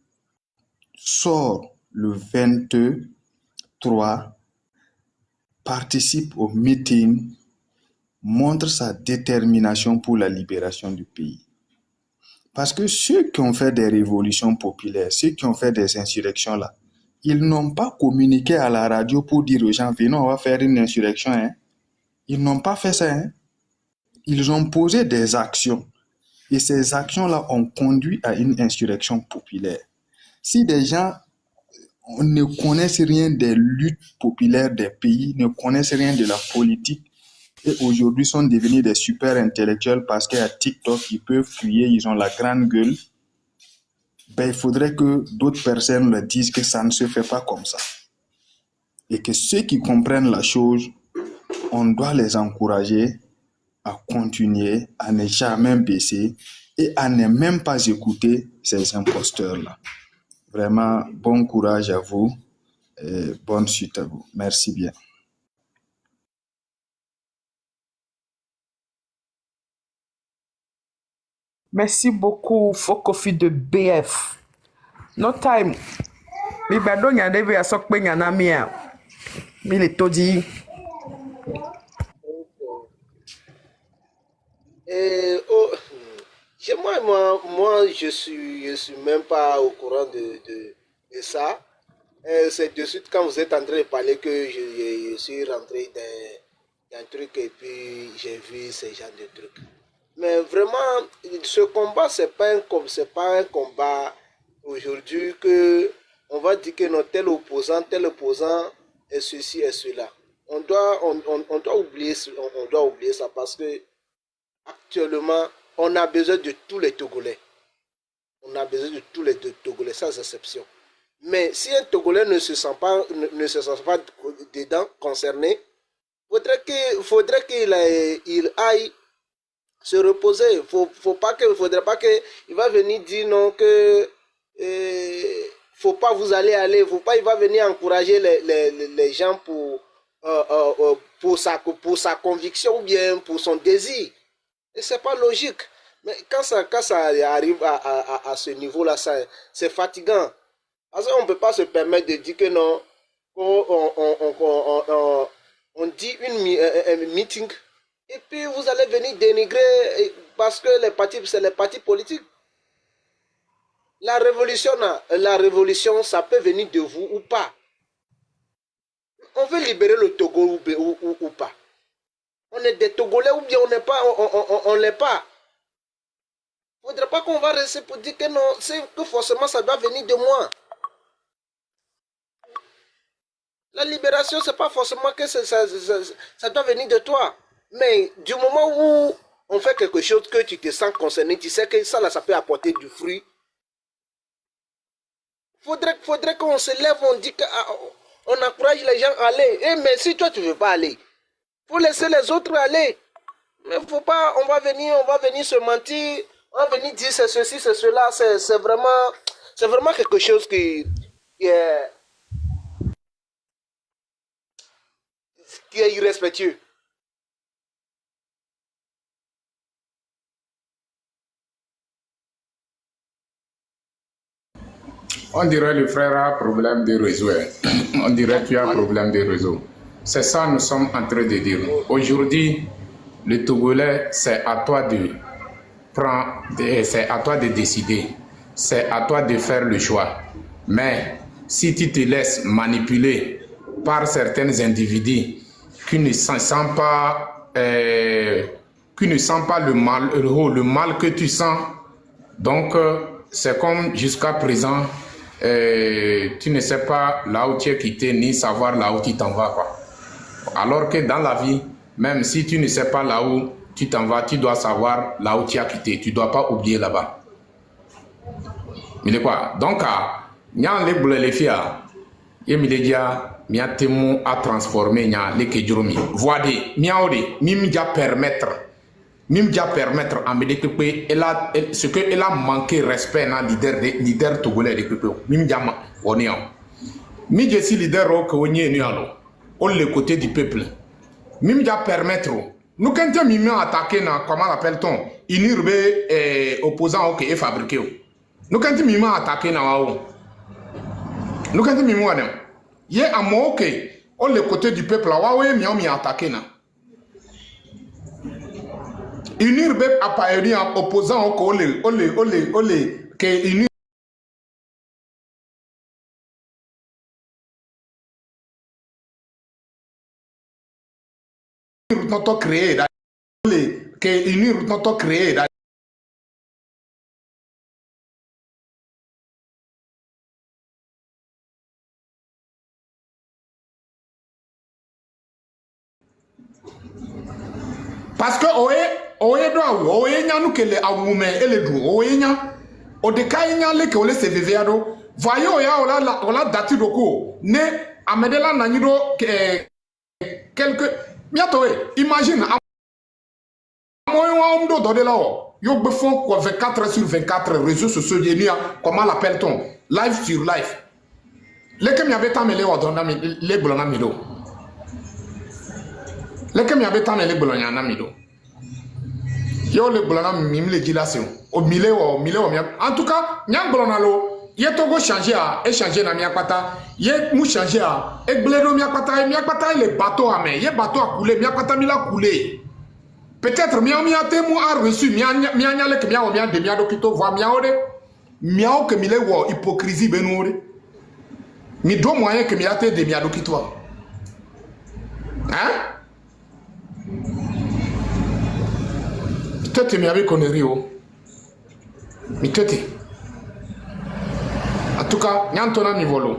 sort le 23, participe au meeting, montre sa détermination pour la libération du pays. Parce que ceux qui ont fait des révolutions populaires, ceux qui ont fait des insurrections là, Ils n'ont pas communiqué à la radio pour dire aux gens, venons, on va faire une insurrection. Hein. Ils n'ont pas fait ça. Hein. Ils ont posé des actions. Et ces actions-là ont conduit à une insurrection populaire. Si des gens ne connaissent rien des luttes populaires des pays, ne connaissent rien de la politique, et aujourd'hui sont devenus des super intellectuels parce qu'à TikTok, ils peuvent crier, ils ont la grande gueule, ben, il faudrait que d'autres personnes leur disent que ça ne se fait pas comme ça. Et que ceux qui comprennent la chose, on doit les encourager à continuer, à ne jamais baisser et à ne même pas écouter ces imposteurs-là. Vraiment, bon courage à vous et bonne suite à vous. Merci bien.
Merci beaucoup, Fokofi de BF. No time. Mi bado nyande be asokpe nyana mi a. Mi le todi.
Oh, moi, je suis même pas au courant de ça. C'est de suite quand vous êtes en train de parler que je suis rentré dans un truc et puis j'ai vu ce genre de trucs. Mais vraiment, ce combat, c'est pas un combat aujourd'hui que on va dire que non, tel opposant est ceci et cela. On doit oublier ça parce que actuellement, on a besoin de tous les Togolais. On a besoin de tous les Togolais, sans exception. Mais si un Togolais ne se sent pas dedans, concerné, faudrait qu'il aille se reposer. Faudrait pas qu'il va venir dire non que faut pas vous aller, faut pas il va venir encourager les gens pour sa conviction ou bien pour son désir. Et c'est pas logique. Mais quand ça arrive à ce niveau-là, c'est fatigant. Parce qu'on ne peut pas se permettre de dire que non, on dit un meeting et puis vous allez venir dénigrer parce que c'est les partis politiques. La révolution, ça peut venir de vous ou pas. On veut libérer le Togo ou pas. On est des Togolais ou bien on n'est pas, on l'est pas. Il ne faudrait pas qu'on va rester pour dire que non, c'est que forcément ça doit venir de moi. La libération, c'est pas forcément que ça doit venir de toi. Mais du moment où on fait quelque chose que tu te sens concerné, tu sais que ça là, ça peut apporter du fruit. Faudrait qu'on se lève, on dit qu'on encourage les gens à aller. Mais si toi tu veux pas aller, faut laisser les autres aller. Mais faut pas, on va venir se mentir, on va venir dire c'est ceci, c'est cela. C'est vraiment quelque chose qui est irrespectueux.
On dirait le frère a problème de réseau. On dirait que tu as problème de réseau. C'est ça que nous sommes en train de dire. Aujourd'hui, le Togolais, c'est à toi de prendre, c'est à toi de décider. C'est à toi de faire le choix. Mais si tu te laisses manipuler par certains individus qui ne sentent pas, le mal que tu sens, donc c'est comme jusqu'à présent, tu ne sais pas là où tu es quitté, ni savoir là où tu t'en vas, quoi. Alors que dans la vie, même si tu ne sais pas là où tu t'en vas, tu dois savoir là où tu as quitté. Tu ne dois pas oublier là-bas. Mais quoi? Donc, il y a les filles, il y a des mots à transformer, il y a les kedjoromi. Voici, il y a permettre à me dire que ce qu'elle a manqué respect dans leader togolais de Pepe. On est je suis leader au le côté du peuple. Mim ja permettre. Nous quand tu m'as attaqué comment appelle-t-on? Inurbe opposant au que est fabriqué. Nous quand tu m'as attaqué nous quand tu m'as dit il y a un mot que le côté du peuple là ouais m'y attaqué na. Inurbe appareil opposant au que route notre créée, que une route notre créée. Parce que oye do oye nya nous que les awume et les dou oye nya o de kai nya le que ole se veveado voyez oya ola dati doko ne amedela nanyido quelque bientôt imagine amoyo amdo do de là yo be font quoi 24 heures sur 24 réseaux sociaux de comment l'appelle-t-on live sur live les que mi avait tamele o do na mi les bolona mi do les que mi avait tamele bolona na mi do yo le bolona mi me le dit là c'est au milieu en tout cas nyang bolona lo ye togo changer à échanger na mi akpata ye mou changer à e bledo mi akpata le bateau à main ye bateau a couler mi akpata mi la couler peut-être mi ate mou a reçu mi anya le que mi a de mi adokito voix mi ode mi a que mi le wo hypocrisie benode mi do moyen que mi ate de mi adokito hein tete mi avait connerie oh mi tete en tout cas nyantona mi volo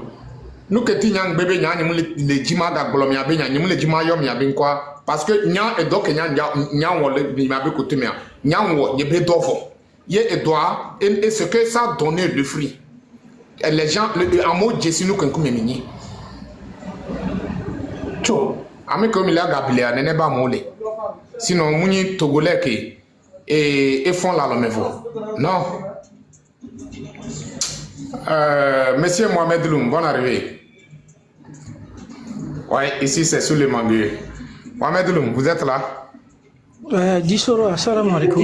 nous que ti nyang bébé nyang le jima da glom ya be nyang le jima yo mi abin quoi parce que nyang e donc nyang wo le mi abe côté mi nyang wo ye be dofo ye e doit et ce que ça donner le fruit et les gens en mot Jésus nous kan kuma mini cho ame ko mi la gabriel nene ba mole sinon muni togolais que et font la mevo non. Monsieur Mohamed Loum, bonne arrivée. Ouais, ici c'est sous le manguier. Mohamed Loum, vous êtes là?
Dissoro, assalamu alaikum.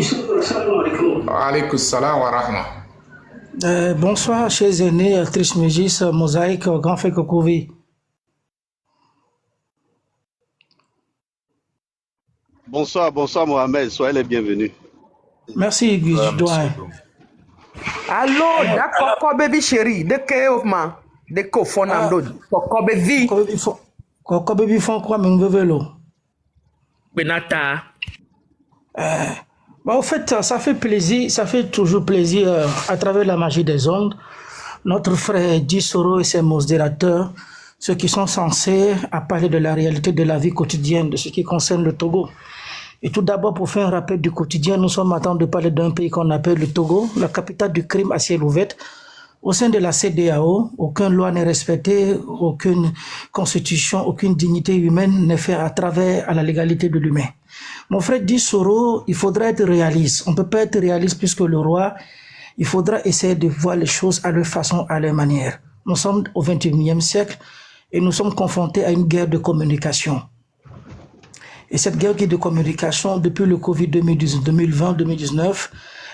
Alaykoum salam wa rahma.
Bonsoir, chers aînés, actrice Mégis, Mosaïque, Grand Frère Kokouvi.
Bonsoir Mohamed, soyez les bienvenus.
Merci, Doyen.
Allô, d'accord, quoi, baby chérie, de que man, de que fond en dos, quoi, baby.
Quoi, baby, font quoi, mais on veut l'eau.
Benata.
Au fait, ça fait plaisir, ça fait toujours plaisir à travers la magie des ondes. Notre frère Dissoro et ses modérateurs, ceux qui sont censés à parler de la réalité de la vie quotidienne, de ce qui concerne le Togo. Et tout d'abord, pour faire un rappel du quotidien, nous sommes en train de parler d'un pays qu'on appelle le Togo, la capitale du crime à ciel ouvert. Au sein de la CEDEAO, aucune loi n'est respectée, aucune constitution, aucune dignité humaine n'est faite à travers à la légalité de l'humain. Mon frère Dissoro, il faudra être réaliste. On ne peut pas être réaliste plus que le roi. Il faudra essayer de voir les choses à leur façon, à leur manière. Nous sommes au XXIe siècle et nous sommes confrontés à une guerre de communication. Et cette guerre de communication, depuis le Covid 2020-2019,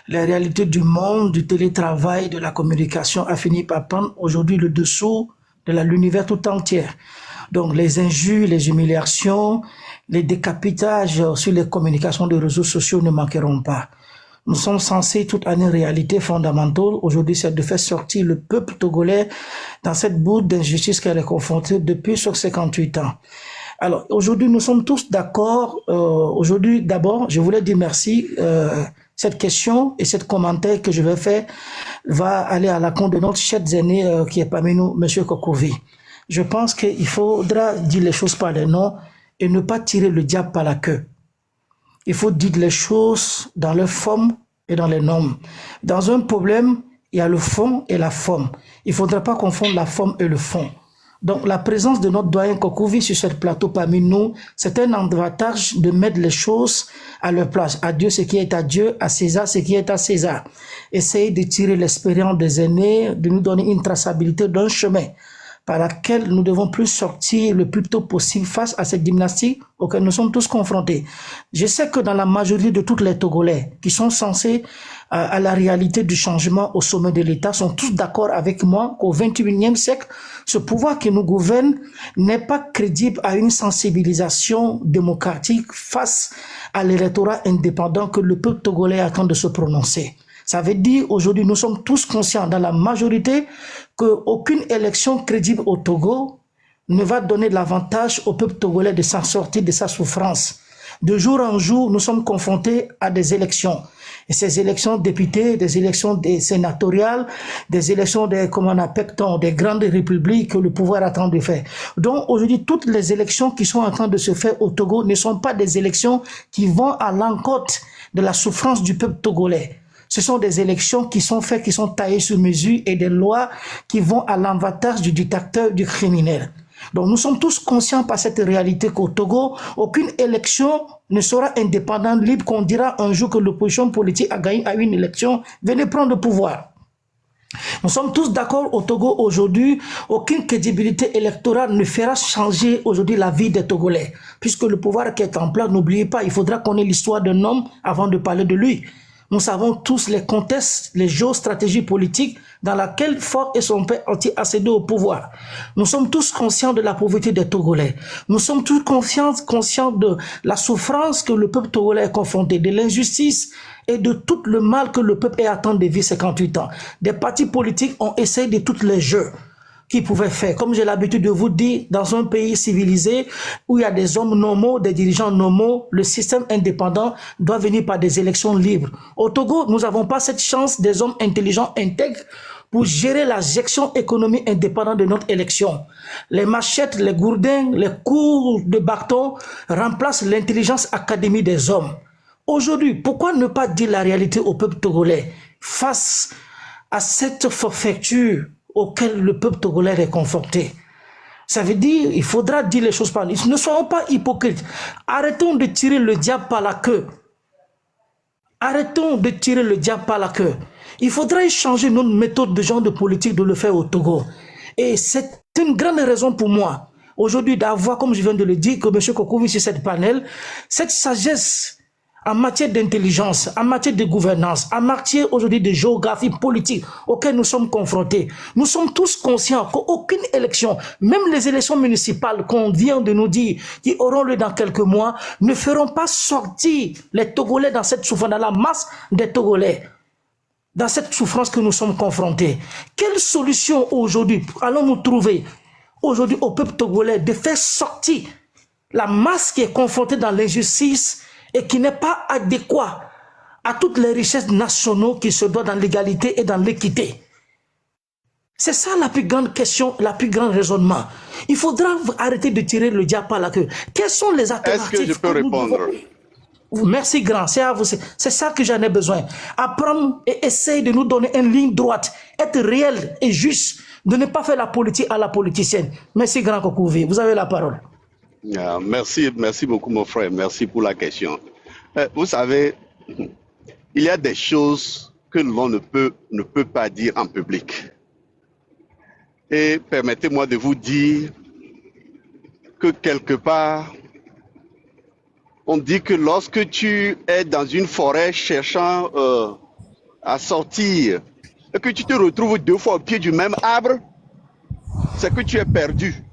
la réalité du monde, du télétravail, de la communication a fini par prendre aujourd'hui le dessous de l'univers tout entier. Donc les injures, les humiliations, les décapitages sur les communications de réseaux sociaux ne manqueront pas. Nous sommes censés, toute année, réalité fondamentale, aujourd'hui, c'est de faire sortir le peuple togolais dans cette boue d'injustice qu'elle est confrontée depuis sur 58 ans. Alors, aujourd'hui, nous sommes tous d'accord. Aujourd'hui, d'abord, je voulais dire merci. Cette question et cette commentaire que je vais faire va aller à la compte de notre cher aîné qui est parmi nous, M. Kokouvi. Je pense qu'il faudra dire les choses par les noms et ne pas tirer le diable par la queue. Il faut dire les choses dans leur forme et dans les normes. Dans un problème, il y a le fond et la forme. Il ne faudra pas confondre la forme et le fond. Donc, la présence de notre doyen Kokouvi sur ce plateau parmi nous, c'est un avantage de mettre les choses à leur place. À Dieu ce qui est à Dieu, à César ce qui est à César. Essayer de tirer l'expérience des aînés, de nous donner une traçabilité d'un chemin par laquelle nous devons plus sortir le plus tôt possible face à cette gymnastique auquel nous sommes tous confrontés. Je sais que dans la majorité de tous les Togolais qui sont censés à la réalité du changement au sommet de l'État sont tous d'accord avec moi qu'au XXIe siècle, ce pouvoir qui nous gouverne n'est pas crédible à une sensibilisation démocratique face à l'électorat indépendant que le peuple togolais attend de se prononcer. Ça veut dire aujourd'hui nous sommes tous conscients dans la majorité qu'aucune élection crédible au Togo ne va donner l'avantage au peuple togolais de s'en sortir de sa souffrance. De jour en jour, nous sommes confrontés à des élections. Et ces élections députés, des élections des sénatoriales, des élections des, comment on appelle, des grandes républiques que le pouvoir attend de faire. Donc aujourd'hui, toutes les élections qui sont en train de se faire au Togo ne sont pas des élections qui vont à l'encontre de la souffrance du peuple togolais. Ce sont des élections qui sont faites, qui sont taillées sur mesure et des lois qui vont à l'avantage du dictateur, du criminel. Donc nous sommes tous conscients par cette réalité qu'au Togo, aucune élection ne sera indépendante, libre, qu'on dira un jour que l'opposition politique a gagné à une élection, venez prendre le pouvoir. Nous sommes tous d'accord au Togo aujourd'hui, aucune crédibilité électorale ne fera changer aujourd'hui la vie des Togolais. Puisque le pouvoir qui est en place, n'oubliez pas, il faudra qu'on ait l'histoire d'un homme avant de parler de lui. Nous savons tous les contextes, les géostratégies politiques dans laquelle Faure et son père ont accédé au pouvoir. Nous sommes tous conscients de la pauvreté des Togolais. Nous sommes tous conscients de la souffrance que le peuple togolais est confronté, de l'injustice et de tout le mal que le peuple est atteint de vivre 58 ans. Des partis politiques ont essayé de tous les jeux qu'ils pouvaient faire. Comme j'ai l'habitude de vous dire, dans un pays civilisé où il y a des hommes normaux, des dirigeants normaux, le système indépendant doit venir par des élections libres. Au Togo, nous n'avons pas cette chance des hommes intelligents, intègres, pour gérer la gestion économique indépendante de notre élection. Les machettes, les gourdins, les coups de bâton remplacent l'intelligence académique des hommes. Aujourd'hui, pourquoi ne pas dire la réalité au peuple togolais face à cette forfaiture auquel le peuple togolais est conforté? Ça veut dire il faudra dire les choses par nous. Ne soyons pas hypocrites. Arrêtons de tirer le diable par la queue. Arrêtons de tirer le diable par la queue. Il faudra changer notre méthode de genre de politique de le faire au Togo. Et c'est une grande raison pour moi, aujourd'hui, d'avoir, comme je viens de le dire, que M. Kokou sur cette panel, cette sagesse en matière d'intelligence, en matière de gouvernance, en matière aujourd'hui de géographie politique auquel nous sommes confrontés. Nous sommes tous conscients qu'aucune élection, même les élections municipales qu'on vient de nous dire, qui auront lieu dans quelques mois, ne feront pas sortir les Togolais dans cette souffrance, dans la masse des Togolais, dans cette souffrance que nous sommes confrontés. Quelle solution aujourd'hui allons-nous trouver aujourd'hui au peuple togolais de faire sortir la masse qui est confrontée dans l'injustice et qui n'est pas adéquat à toutes les richesses nationales qui se doivent dans l'égalité et dans l'équité? C'est ça la plus grande question, la plus grande raisonnement. Il faudra arrêter de tirer le diable par la queue. Quelles sont les alternatives?
Est-ce que je peux répondre?
Merci grand, c'est à vous. C'est ça que j'en ai besoin. Apprendre et essayer de nous donner une ligne droite, être réel et juste, de ne pas faire la politique à la politicienne. Merci grand Kokouvi, vous avez la parole.
Merci beaucoup mon frère, merci pour la question. Vous savez, il y a des choses que l'on ne peut pas dire en public. Et permettez-moi de vous dire que quelque part, on dit que lorsque tu es dans une forêt cherchant à sortir et que tu te retrouves 2 fois au pied du même arbre, c'est que tu es perdu.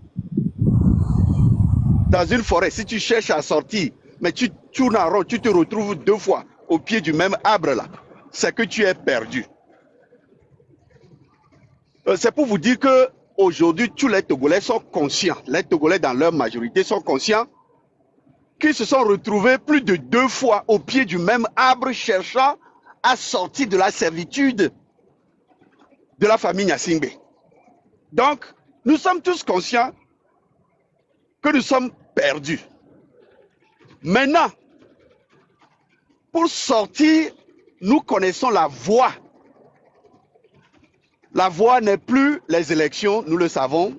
Dans une forêt, si tu cherches à sortir, mais tu tournes en rond, tu te retrouves 2 fois au pied du même arbre là, c'est que tu es perdu. C'est pour vous dire que aujourd'hui, tous les Togolais sont conscients, les Togolais dans leur majorité sont conscients qu'ils se sont retrouvés plus de 2 fois au pied du même arbre cherchant à sortir de la servitude de la famille Gnassingbé. Donc, nous sommes tous conscients que nous sommes perdus. Maintenant, pour sortir, nous connaissons la voie. La voie n'est plus les élections, nous le savons.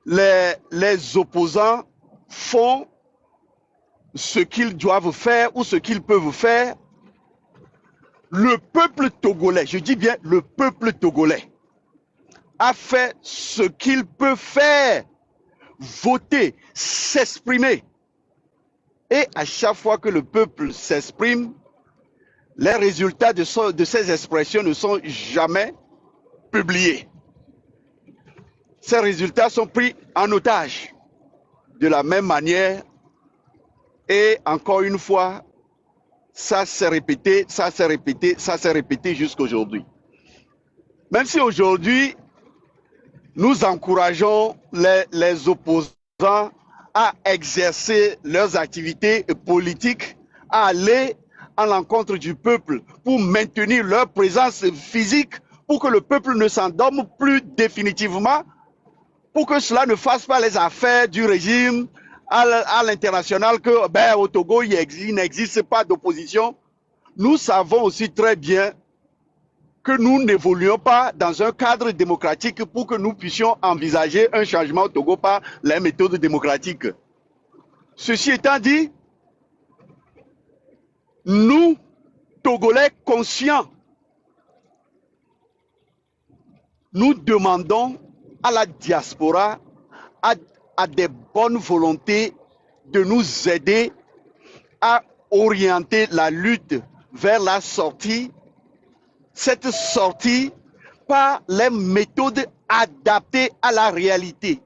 Les opposants font ce qu'ils doivent faire ou ce qu'ils peuvent faire. Le peuple togolais, je dis bien le peuple togolais, a fait ce qu'il peut faire, voter, s'exprimer. Et à chaque fois que le peuple s'exprime, les résultats de ces expressions ne sont jamais publiés. Ces résultats sont pris en otage. De la même manière, et encore une fois, ça s'est répété, ça s'est répété, ça s'est répété jusqu'à aujourd'hui. Même si aujourd'hui, nous encourageons les opposants à exercer leurs activités politiques, à aller à l'encontre du peuple pour maintenir leur présence physique, pour que le peuple ne s'endorme plus définitivement, pour que cela ne fasse pas les affaires du régime à l'international, que au Togo, il n'existe pas d'opposition. Nous savons aussi très bien que nous n'évoluons pas dans un cadre démocratique pour que nous puissions envisager un changement au Togo par les méthodes démocratiques. Ceci étant dit, nous, Togolais conscients, nous demandons à la diaspora, à des bonnes volontés de nous aider à orienter la lutte vers la sortie, cette sortie par les méthodes adaptées à la réalité.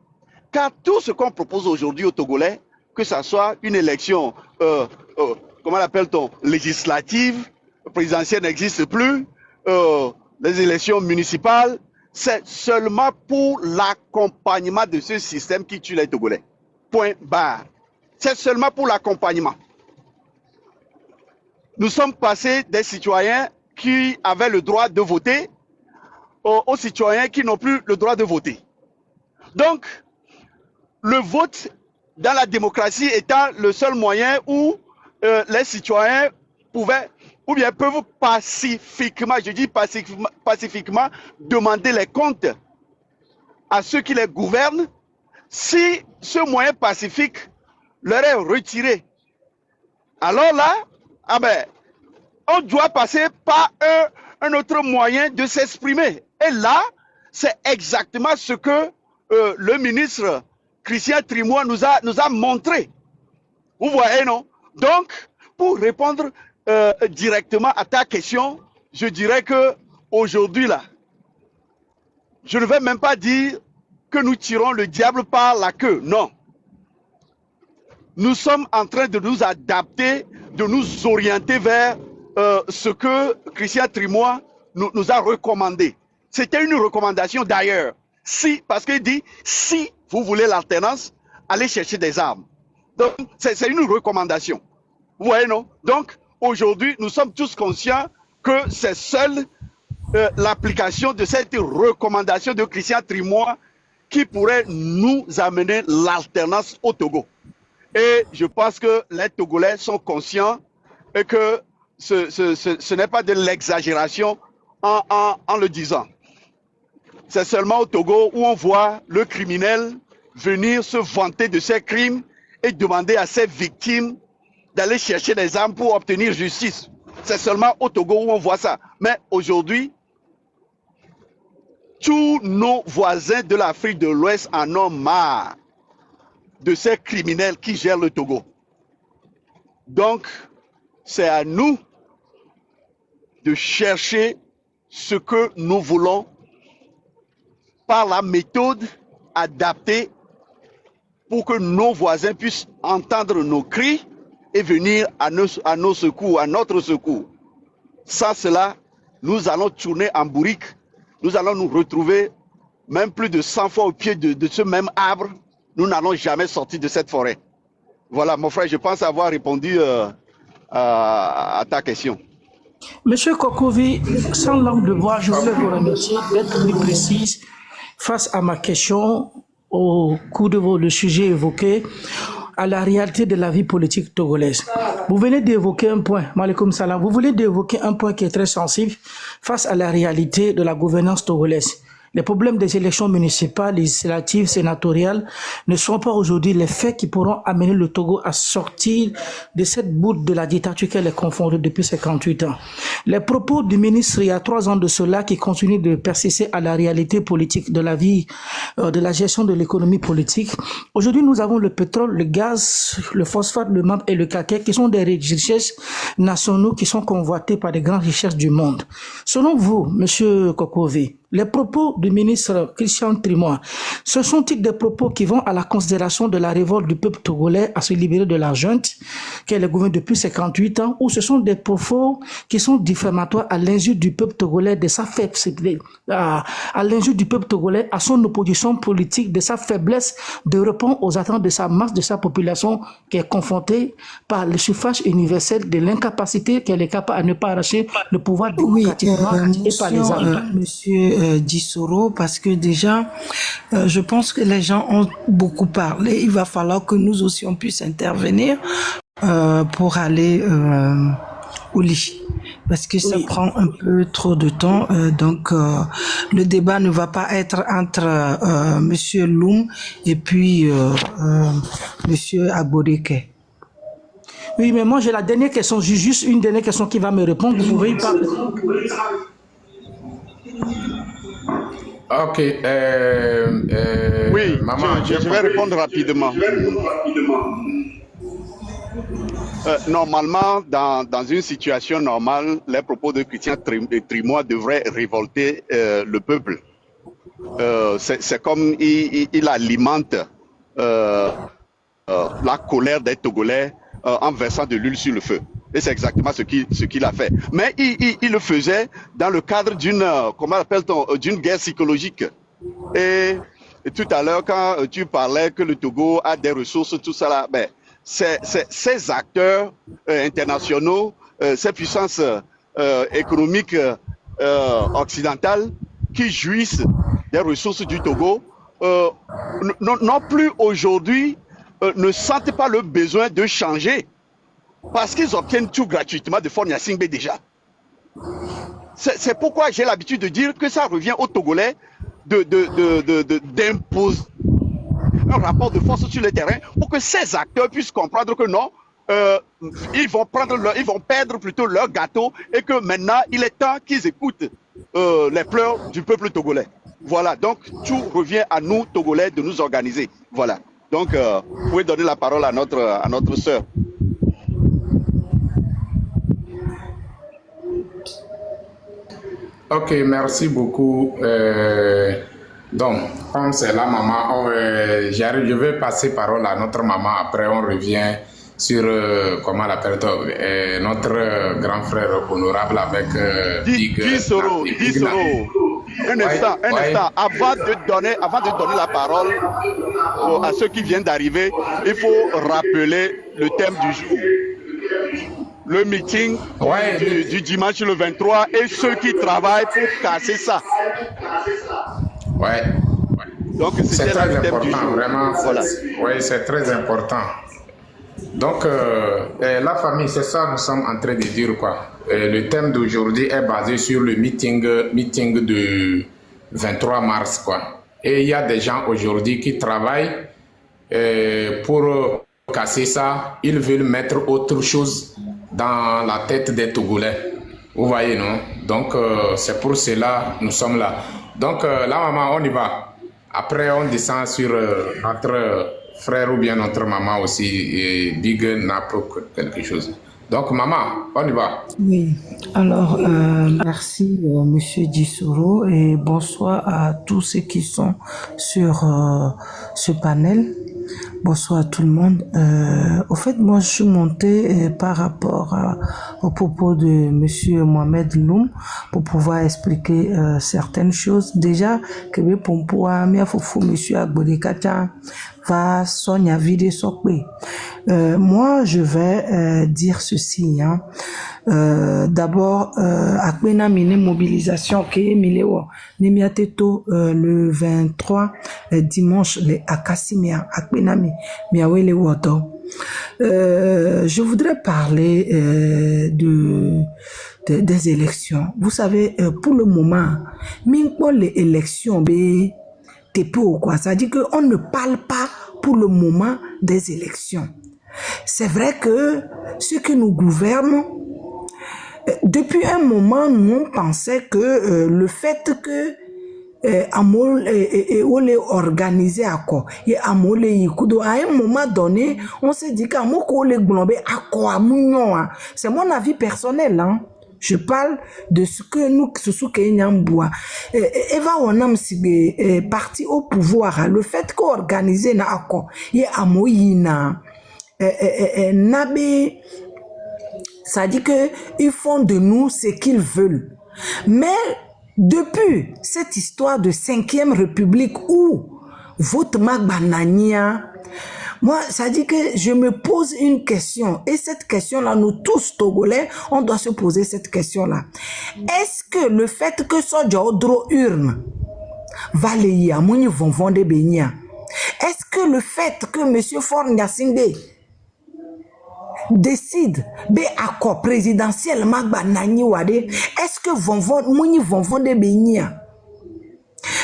Car tout ce qu'on propose aujourd'hui aux Togolais, que ce soit une élection, comment l'appelle-t-on, législative, présidentielle n'existe plus, les élections municipales, c'est seulement pour l'accompagnement de ce système qui tue les Togolais. Point barre. C'est seulement pour l'accompagnement. Nous sommes passés des citoyens qui avaient le droit de voter aux citoyens qui n'ont plus le droit de voter. Donc, le vote dans la démocratie étant le seul moyen où les citoyens pouvaient ou bien peuvent pacifiquement, je dis pacifiquement, demander les comptes à ceux qui les gouvernent. Si ce moyen pacifique leur est retiré, alors là, on doit passer par un autre moyen de s'exprimer. Et là, c'est exactement ce que le ministre Christian Trimois nous a montré. Vous voyez, non? Donc, pour répondre directement à ta question, je dirais que aujourd'hui là, je ne vais même pas dire que nous tirons le diable par la queue, non. Nous sommes en train de nous adapter, de nous orienter vers ce que Christian Trimois nous a recommandé. C'était une recommandation d'ailleurs. Si, parce qu'il dit, si vous voulez l'alternance, allez chercher des armes. Donc, c'est une recommandation. Vous voyez, non? Donc, aujourd'hui, nous sommes tous conscients que c'est seule l'application de cette recommandation de Christian Trimois qui pourrait nous amener l'alternance au Togo. Et je pense que les Togolais sont conscients et que ce n'est pas de l'exagération en le disant. C'est seulement au Togo où on voit le criminel venir se vanter de ses crimes et demander à ses victimes d'aller chercher des armes pour obtenir justice. C'est seulement au Togo où on voit ça. Mais aujourd'hui, tous nos voisins de l'Afrique de l'Ouest en ont marre de ces criminels qui gèrent le Togo. Donc, c'est à nous de chercher ce que nous voulons par la méthode adaptée pour que nos voisins puissent entendre nos cris et venir à nos secours, à notre secours. Sans cela, nous allons tourner en bourrique. Nous allons nous retrouver même plus de 100 fois au pied de ce même arbre. Nous n'allons jamais sortir de cette forêt. Voilà, mon frère, je pense avoir répondu à ta question.
Monsieur Kokovi, sans langue de bois, je voulais vous remercier d'être plus précise face à ma question au cours de le sujet évoqué, à la réalité de la vie politique togolaise. Vous venez d'évoquer un point, Malikum Salam, vous venez d'évoquer un point qui est très sensible face à la réalité de la gouvernance togolaise. Les problèmes des élections municipales, législatives, sénatoriales ne sont pas aujourd'hui les faits qui pourront amener le Togo à sortir de cette boute de la dictature qu'elle est confondue depuis 58 ans. Les propos du ministre il y a 3 ans de cela qui continuent de persister à la réalité politique de la vie, de la gestion de l'économie politique. Aujourd'hui, nous avons le pétrole, le gaz, le phosphate, le marbre et le caquet qui sont des richesses nationaux qui sont convoitées par les grandes richesses du monde. Selon vous, Monsieur Kokovi, les propos du ministre Christian Trimois, ce sont-ils des propos qui vont à la considération de la révolte du peuple togolais à se libérer de la junte, qui est le gouvernement depuis 58 ans, ou ce sont des propos qui sont diffamatoires à l'injure du peuple togolais, de sa faiblesse, à l'injure du peuple togolais, à son opposition politique, de sa faiblesse de répondre aux attentes de sa masse, de sa population qui est confrontée par le suffrage universel, de l'incapacité qu'elle est capable à ne pas arracher le pouvoir démocratiquement et par les armes.
Monsieur Dissoro, parce que déjà, je pense que les gens ont beaucoup parlé. Il va falloir que nous aussi on puisse intervenir pour aller au lit. Parce que ça prend un peu trop de temps. Donc, le débat ne va pas être entre Monsieur Loum et puis Monsieur Aboreke.
Oui, mais moi j'ai la dernière question, j'ai juste une dernière question qui va me répondre. Vous pouvez y parler.
Ok.
Oui,
maman,
je vais répondre rapidement. Normalement, dans une situation normale, les propos de Christian Trimois devraient révolter le peuple. C'est comme il alimente la colère des Togolais en versant de l'huile sur le feu. Et c'est exactement ce qu'il a fait. Mais il le faisait dans le cadre d'une, comment appelle-t-on, d'une guerre psychologique. Et tout à l'heure, quand tu parlais que le Togo a des ressources, tout ça là, ben, ces acteurs internationaux, ces puissances économiques occidentales qui jouissent des ressources du Togo, non plus aujourd'hui, ne sentent pas le besoin de changer parce qu'ils obtiennent tout gratuitement de Faure Gnassingbé déjà. C'est pourquoi j'ai l'habitude de dire que ça revient aux Togolais d'imposer un rapport de force sur le terrain pour que ces acteurs puissent comprendre que non, ils vont perdre plutôt leur gâteau et que maintenant il est temps qu'ils écoutent les pleurs du peuple togolais. Voilà, donc tout revient à nous Togolais de nous organiser. Voilà. Donc, vous pouvez donner la parole à notre sœur.
Ok, merci beaucoup. Donc, comme c'est la maman, je vais passer parole à notre maman. Après, on revient sur, comment on appelle notre grand frère honorable avec
Dissoro. Un instant. Avant de donner la parole à ceux qui viennent d'arriver, il faut rappeler le thème du jour. Le meeting du dimanche le 23 et ceux qui travaillent pour casser ça.
Ouais.
Donc
c'est très important, vraiment.
Voilà.
Oui, c'est très important. Donc, la famille, c'est ça nous sommes en train de dire, quoi. Le thème d'aujourd'hui est basé sur le meeting du 23 mars, quoi. Et il y a des gens aujourd'hui qui travaillent pour casser ça. Ils veulent mettre autre chose dans la tête des Togolais. Vous voyez, non? Donc, c'est pour cela que nous sommes là. Donc, là, maman, on y va. Après, on descend sur notre frère ou bien notre maman aussi, et Big n'a pas quelque chose. Donc, maman, on y va.
Oui, alors, merci, Monsieur Dissoro, et bonsoir à tous ceux qui sont sur ce panel. Bonsoir à tout le monde. Au fait, moi, je suis monté par rapport au propos de Monsieur Mohamed Loum pour pouvoir expliquer certaines choses. Déjà, que pour pouvoir Monsieur Agbodekata va soigner vide sokbe. Moi, je vais dire ceci. Hein. D'abord, akpena mine mobilisation ke milewo nemiateto le 23 dimanche le akasimia akpena mi miawele woto. Je voudrais parler des élections. Vous savez, pour le moment, même pour les élections, quoi. Ça dit qu'on ne parle pas pour le moment des élections. C'est vrai que ceux qui nous gouvernent, depuis un moment, nous on pensait que le fait que Amol est organisé à quoi et Amol est à un moment donné, on s'est dit qu'Amol est globé à quoi. C'est mon avis personnel, hein. Je parle de ce que nous, Susuke Nyamboua, Eva Wanam Sibe, parti au pouvoir, le fait qu'organiser na ako, ye amoyina, nabe, ça dit que ils font de nous ce qu'ils veulent. Mais depuis cette histoire de 5e République où votre Magbanania, moi, ça dit que je me pose une question. Et cette question-là, nous tous Togolais, on doit se poser cette question-là. Est-ce que le fait que ce Djodro urne va les Mouni vont vendre Benia, est-ce que le fait que M. Fornia Singé décide de accord présidentiel Magba Nani Wade, est-ce que Mouni vont vendre Benia?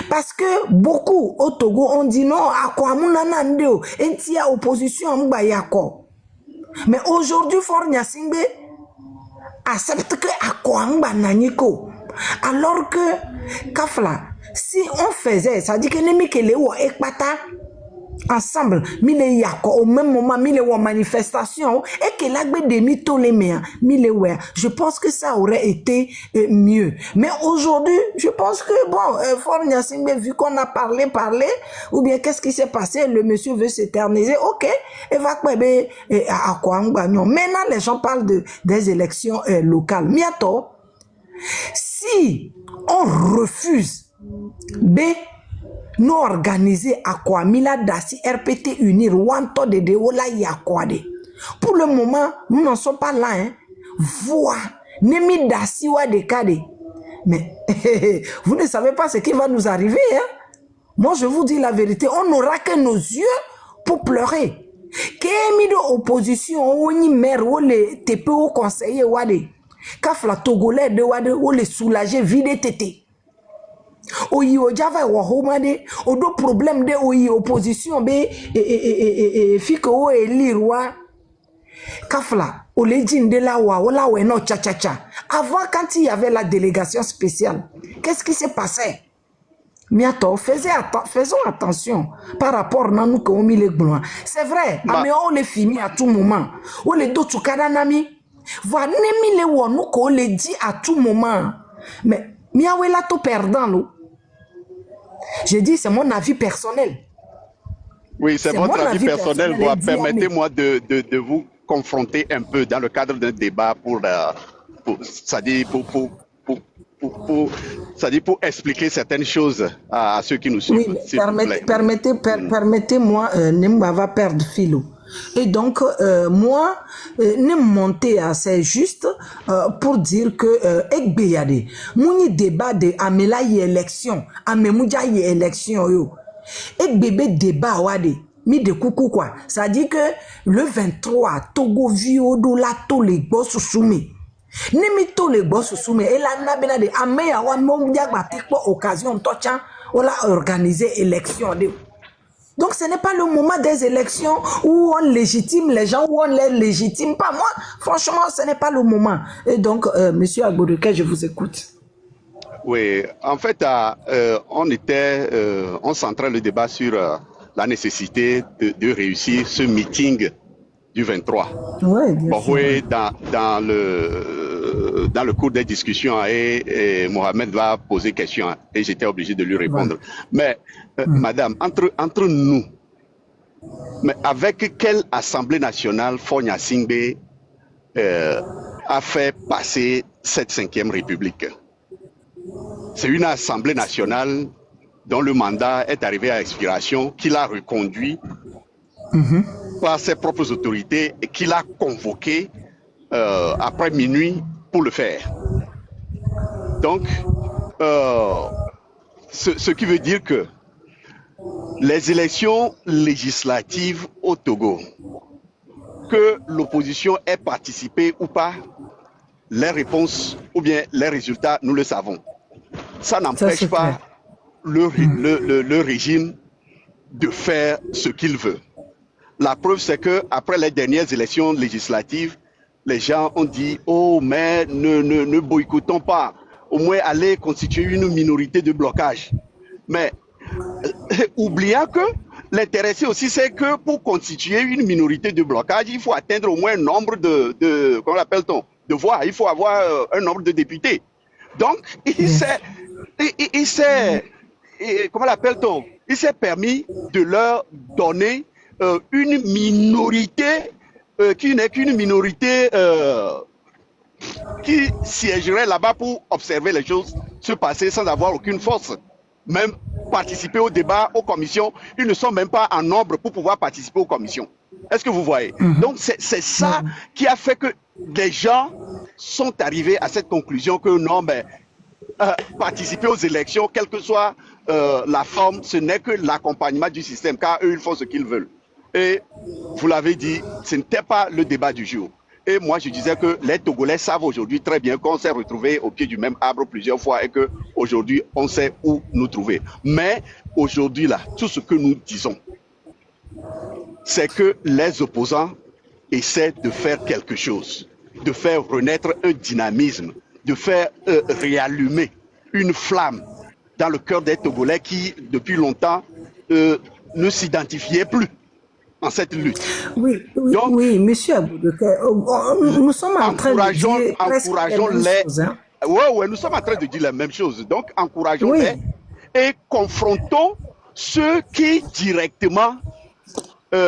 Parce que beaucoup au Togo ont dit non, à quoi mounanandeo, entia opposition à yako. Mais aujourd'hui, Fornia Singbe accepte que à quoi naniko. Alors que, Kafla, si on faisait, ça dit que n'aimait que les ou ekpata ensemble, mille yako, au même moment, mille ou manifestation, et que l'agbe de mito les mea, mille ou, je pense que ça aurait été mieux. Mais aujourd'hui, je pense que bon, Fornia Singbe, vu qu'on a parlé, ou bien qu'est-ce qui s'est passé, le monsieur veut s'éterniser, ok, et va quoi, à quoi, maintenant, les gens parlent des élections locales. Miato, si on refuse de nous organiser à quoi Mila Dassi RPT unir Wanto de Deola Yakwade. Pour le moment, nous n'en sommes pas là. Hein. Voir Nemi Dassi wa de Kade. Mais vous ne savez pas ce qui va nous arriver. Hein. Moi, je vous dis la vérité. On n'aura que nos yeux pour pleurer. Qu'est-ce que opposition ou ni maire ou les TPO conseiller Wade. Kafla Togolais de Wade ou les soulager vide tété. Oyi o java wa homade o do problème de oyi opposition be fiko o elirwa Kafla o lejin de la wa ola we no cha. Avant, quand il y avait la délégation spéciale, qu'est-ce qui s'est passé? Miato, faisons attention par rapport à nous qui ont mis les blancs. C'est vrai, mais on les filme à tout moment. On les do tukada nami. Voilà, nemi les wa nous qu'on les dit à tout moment. Mais miawe la to perdant nous. Je dis, c'est mon avis personnel.
Oui, c'est votre avis personnel. Permettez-moi de vous confronter un peu dans le cadre d'un débat pour expliquer certaines choses à ceux qui nous suivent.
Oui, permettez-moi, ne va perdre filo. Et donc, moi, ne monter assez juste pour dire que Ekbeyade, mouni débat de amela y élection, amemouja y élection yo. Ekbebe débat wade, mi de coucou quoi. Ça dit que le 23, Togo viodo la to les boss soumé. Ne mi to les boss soumé. Et la nabena de ameya wa mondiak batik pour occasion tocha, on a organisé élection de. Donc, ce n'est pas le moment des élections où on légitime les gens, où on les légitime pas. Moi, franchement, ce n'est pas le moment. Et donc, monsieur Agboduke, je vous écoute.
Oui, en fait, on centrait le débat sur la nécessité de réussir ce meeting du 23.
Ouais, bien sûr.
Oui, dans le cours des discussions, et Mohamed va poser question et j'étais obligé de lui répondre. Ouais. Mais, madame, entre nous, mais avec quelle assemblée nationale Fornia Singbe a fait passer cette 5e République? C'est une assemblée nationale dont le mandat est arrivé à expiration, qu'il a reconduit par ses propres autorités et qu'il a convoqué après minuit pour le faire. Donc, ce qui veut dire que les élections législatives au Togo, que l'opposition ait participé ou pas, les réponses ou bien les résultats, nous le savons. Ça n'empêche pas le régime de faire ce qu'il veut. La preuve, c'est que après les dernières élections législatives, les gens ont dit, oh, mais ne boycottons pas. Au moins, aller constituer une minorité de blocage. Mais, oubliant que l'intéressé aussi, c'est que pour constituer une minorité de blocage, il faut atteindre au moins un nombre comment l'appelle-t-on? de voix, il faut avoir un nombre de députés. Donc, comment l'appelle-t-on? Il s'est permis de leur donner une minorité qui n'est qu'une minorité qui siégerait là-bas pour observer les choses se passer sans avoir aucune force. Même participer au débat, aux commissions, ils ne sont même pas en nombre pour pouvoir participer aux commissions. Est-ce que vous voyez? Donc c'est ça qui a fait que les gens sont arrivés à cette conclusion que non, mais participer aux élections, quelle que soit la forme, ce n'est que l'accompagnement du système, car eux, ils font ce qu'ils veulent. Et vous l'avez dit, ce n'était pas le débat du jour. Et moi, je disais que les Togolais savent aujourd'hui très bien qu'on s'est retrouvés au pied du même arbre plusieurs fois et qu'aujourd'hui, on sait où nous trouver. Mais aujourd'hui, là, tout ce que nous disons, c'est que les opposants essaient de faire quelque chose, de faire renaître un dynamisme, de faire réallumer une flamme dans le cœur des Togolais qui, depuis longtemps, ne s'identifiaient plus en cette lutte.
Oui,
Donc,
monsieur Aboubakar, nous sommes en train de dire presque les mêmes choses. Hein?
Ouais, nous sommes en train de dire la même chose. Donc, encourageons-les et confrontons ceux qui directement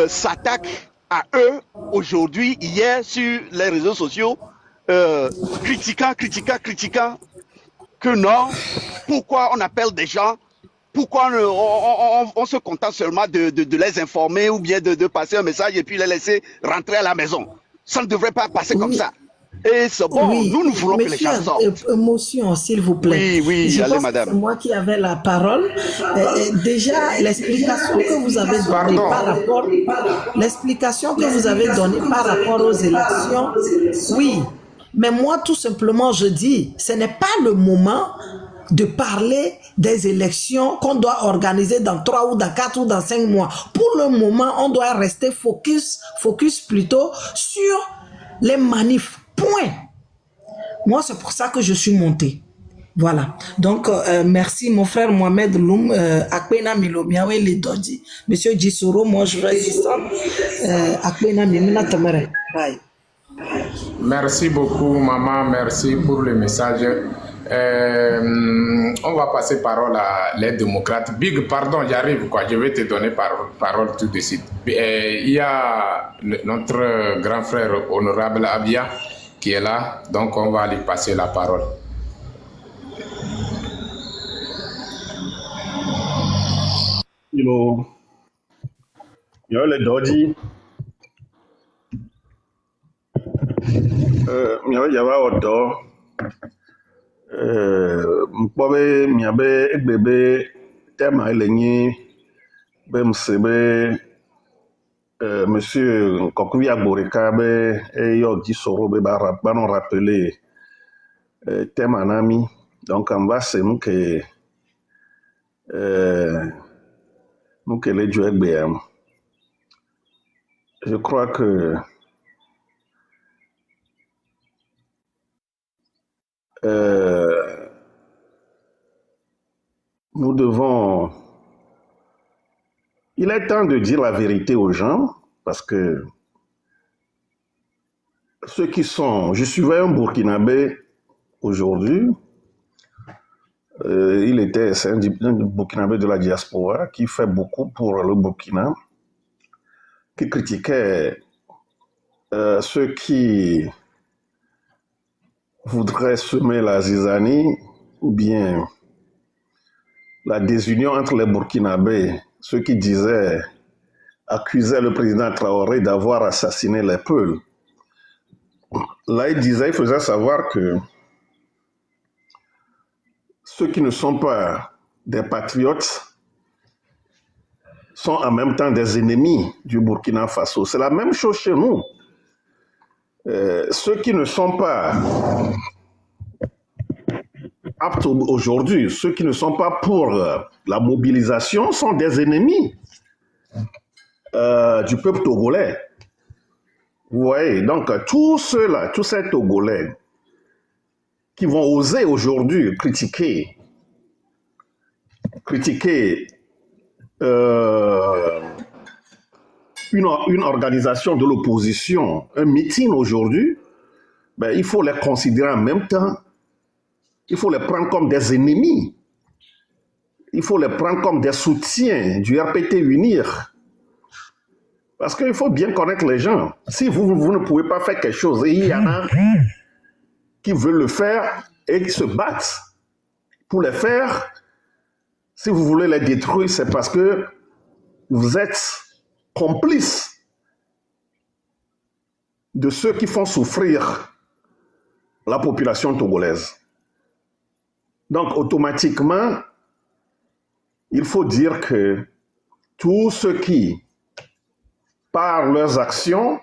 s'attaquent à eux aujourd'hui, hier, sur les réseaux sociaux, critiquant que non, pourquoi on appelle des gens, pourquoi on se contente seulement de les informer ou bien de passer un message et puis les laisser rentrer à la maison. Ça ne devrait pas passer comme ça. Et c'est bon, nous voulons que les gens sortent.
Émotion, s'il vous plaît.
Oui, allez, madame.
C'est moi qui avais la parole. Déjà, l'explication que vous avez donnée par rapport aux élections, oui. Mais moi, tout simplement, je dis, ce n'est pas le moment de parler des élections qu'on doit organiser dans 3 ou dans 4 ou dans 5 mois. Pour le moment, on doit rester focus plutôt sur les manifs. Point. Moi, c'est pour ça que je suis montée. Voilà. Donc, merci mon frère Mohamed Loum, Akpena Milomiawe Ledodi. Monsieur Djisoro, moi je résiste. Akpena Mimina Tamere. Bye.
Merci beaucoup, maman. Merci pour le message. On va passer parole à les démocrates. Big, pardon, j'arrive, quoi. Je vais te donner parole tout de suite. Il y a notre grand frère honorable Abia qui est là, donc on va lui passer la parole.
Yo le Dodi. Yava odo. Mpobe miabe egbebe tema elenyi bemsebe monsieur Kokuya Boreka be yo Djisoro be banon rappeler tema nami. Donc on va c'est nous que les dieux. Je crois que nous devons... Il est temps de dire la vérité aux gens, parce que ceux qui sont... Je suivais un Burkinabé aujourd'hui, c'est un Burkinabé de la diaspora qui fait beaucoup pour le Burkina, qui critiquait ceux qui voudraient semer la zizanie ou bien la désunion entre les Burkinabés, ceux qui accusaient le président Traoré d'avoir assassiné les Peuls. Là, il faisait savoir que ceux qui ne sont pas des patriotes sont en même temps des ennemis du Burkina Faso. C'est la même chose chez nous. Ceux qui ne sont pas aptes aujourd'hui, ceux qui ne sont pas pour la mobilisation sont des ennemis du peuple togolais. Vous voyez, donc tous ceux-là, tous ces Togolais qui vont oser aujourd'hui critiquer une organisation de l'opposition, un meeting aujourd'hui, ben, il faut les considérer en même temps. Il faut les prendre comme des ennemis. Il faut les prendre comme des soutiens du RPT Unir. Parce qu'il faut bien connaître les gens. Si vous ne pouvez pas faire quelque chose, et il y en a qui veulent le faire et qui se battent pour le faire, si vous voulez les détruire, c'est parce que vous êtes complices de ceux qui font souffrir la population togolaise. Donc, automatiquement, il faut dire que tous ceux qui, par leurs actions,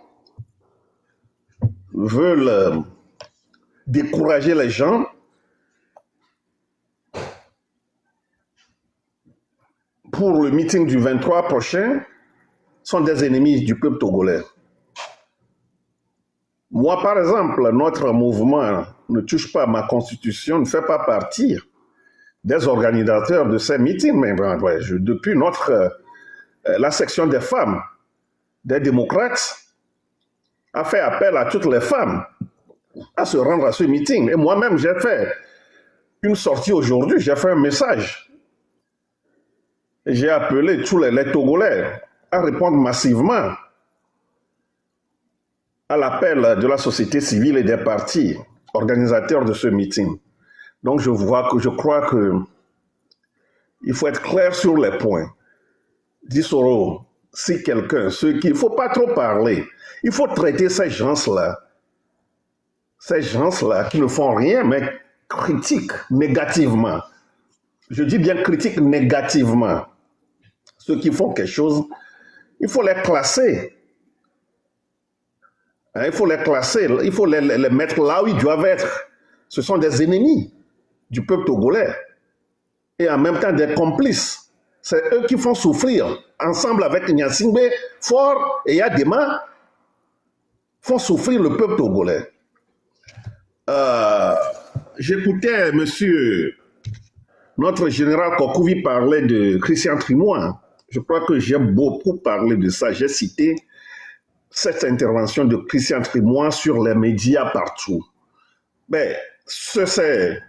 veulent décourager les gens, pour le meeting du 23 prochain, sont des ennemis du peuple togolais. Moi, par exemple, notre mouvement ne touche pas à ma constitution, ne fait pas partie des organisateurs de ces meetings. Mais depuis la section des femmes, des démocrates, a fait appel à toutes les femmes à se rendre à ce meeting. Et moi-même, j'ai fait une sortie aujourd'hui, j'ai fait un message. J'ai appelé tous les Togolais à répondre massivement à l'appel de la société civile et des partis organisateurs de ce meeting. Donc je crois que il faut être clair sur les points. Dissoro, si quelqu'un, il ne faut pas trop parler. Il faut traiter ces gens-là qui ne font rien, mais critiquent négativement. Je dis bien critiquent négativement. Ceux qui font quelque chose, il faut les classer. Il faut les classer, il faut les mettre là où ils doivent être. Ce sont des ennemis du peuple togolais et en même temps des complices. C'est eux qui font souffrir, ensemble avec Gnassingbé, Fort et Yadema, font souffrir le peuple togolais. J'écoutais notre général Kokouvi parler de Christian Trimois. Je crois que j'ai beaucoup parlé de ça. J'ai cité cette intervention de Christian Trimois sur les médias partout. Mais c'est ce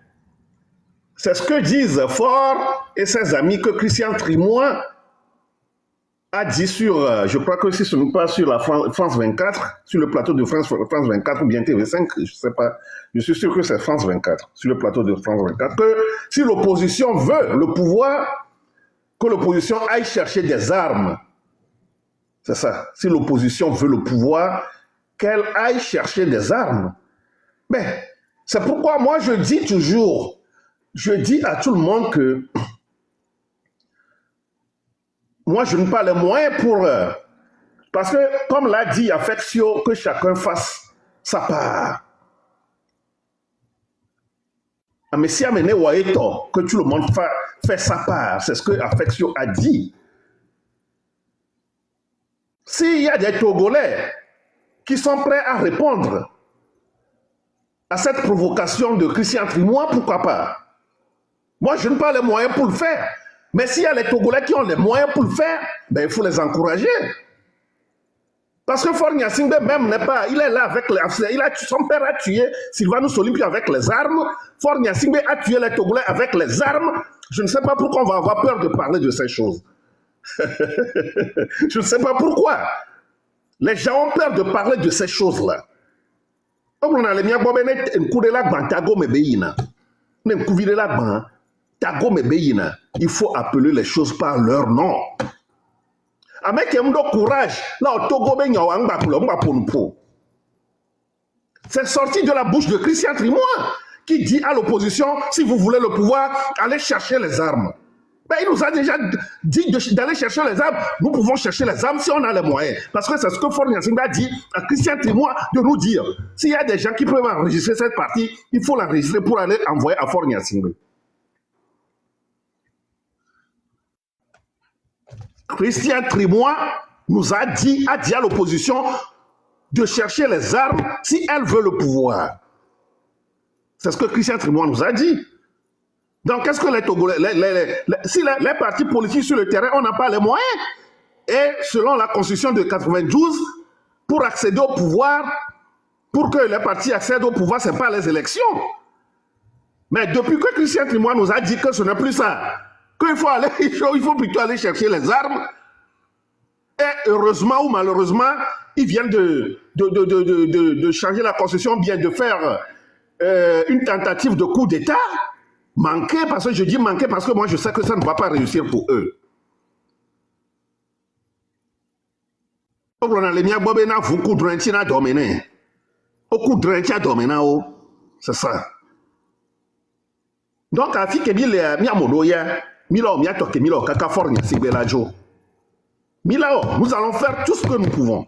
que disent Fort et ses amis que Christian Trimois a dit sur, je crois que si ce n'est pas sur la France 24, sur le plateau de France 24 ou bien TV5, je ne sais pas, je suis sûr que c'est France 24, sur le plateau de France 24, que si l'opposition veut le pouvoir, que l'opposition aille chercher des armes. C'est ça. Si l'opposition veut le pouvoir, qu'elle aille chercher des armes. Mais c'est pourquoi moi je dis toujours, je dis à tout le monde que moi je n'ai pas les moyens pour... parce que comme l'a dit Affectio, que chacun fasse sa part. Mais si amené Waeto, que tout le monde fait sa part, c'est ce que Affectio a dit. S'il y a des Togolais qui sont prêts à répondre à cette provocation de Christian Trimois, pourquoi pas? Moi, je n'ai pas les moyens pour le faire. Mais s'il y a les Togolais qui ont les moyens pour le faire, ben, il faut les encourager. Parce que Fort Gnassingbé même n'est pas, il est là avec son père a tué Sylvanus Olympie avec les armes. Fort Gnassingbé a tué les Togolais avec les armes. Je ne sais pas pourquoi on va avoir peur de parler de ces choses. Je ne sais pas pourquoi. Les gens ont peur de parler de ces choses-là. Comme on a les miens, il faut appeler les choses par leur nom. Avec un courage, là, c'est sorti de la bouche de Christian Trimois qui dit à l'opposition, si vous voulez le pouvoir, allez chercher les armes. Ben, il nous a déjà dit d'aller chercher les armes. Nous pouvons chercher les armes si on a les moyens. Parce que c'est ce que Fort Gnassingbé a dit à Christian Trimois de nous dire. S'il y a des gens qui peuvent enregistrer cette partie, il faut l'enregistrer pour aller envoyer à Fort Gnassingbé. Christian Trimois nous a dit à l'opposition de chercher les armes si elle veut le pouvoir. C'est ce que Christian Trimois nous a dit. Donc, qu'est-ce que les Togolais, si les partis politiques sur le terrain, on n'a pas les moyens. Et selon la constitution de 92, pour accéder au pouvoir, pour que les partis accèdent au pouvoir, ce n'est pas les élections. Mais depuis que Christian Trimois nous a dit que ce n'est plus ça, qu'il faut aller, il faut plutôt aller chercher les armes, et heureusement ou malheureusement, ils viennent de changer la constitution, bien de faire une tentative de coup d'État, manqué, parce que je dis manqué parce que moi je sais que ça ne va pas réussir pour eux. C'est ça. Donc, à fi que nous allons faire tout ce que nous pouvons.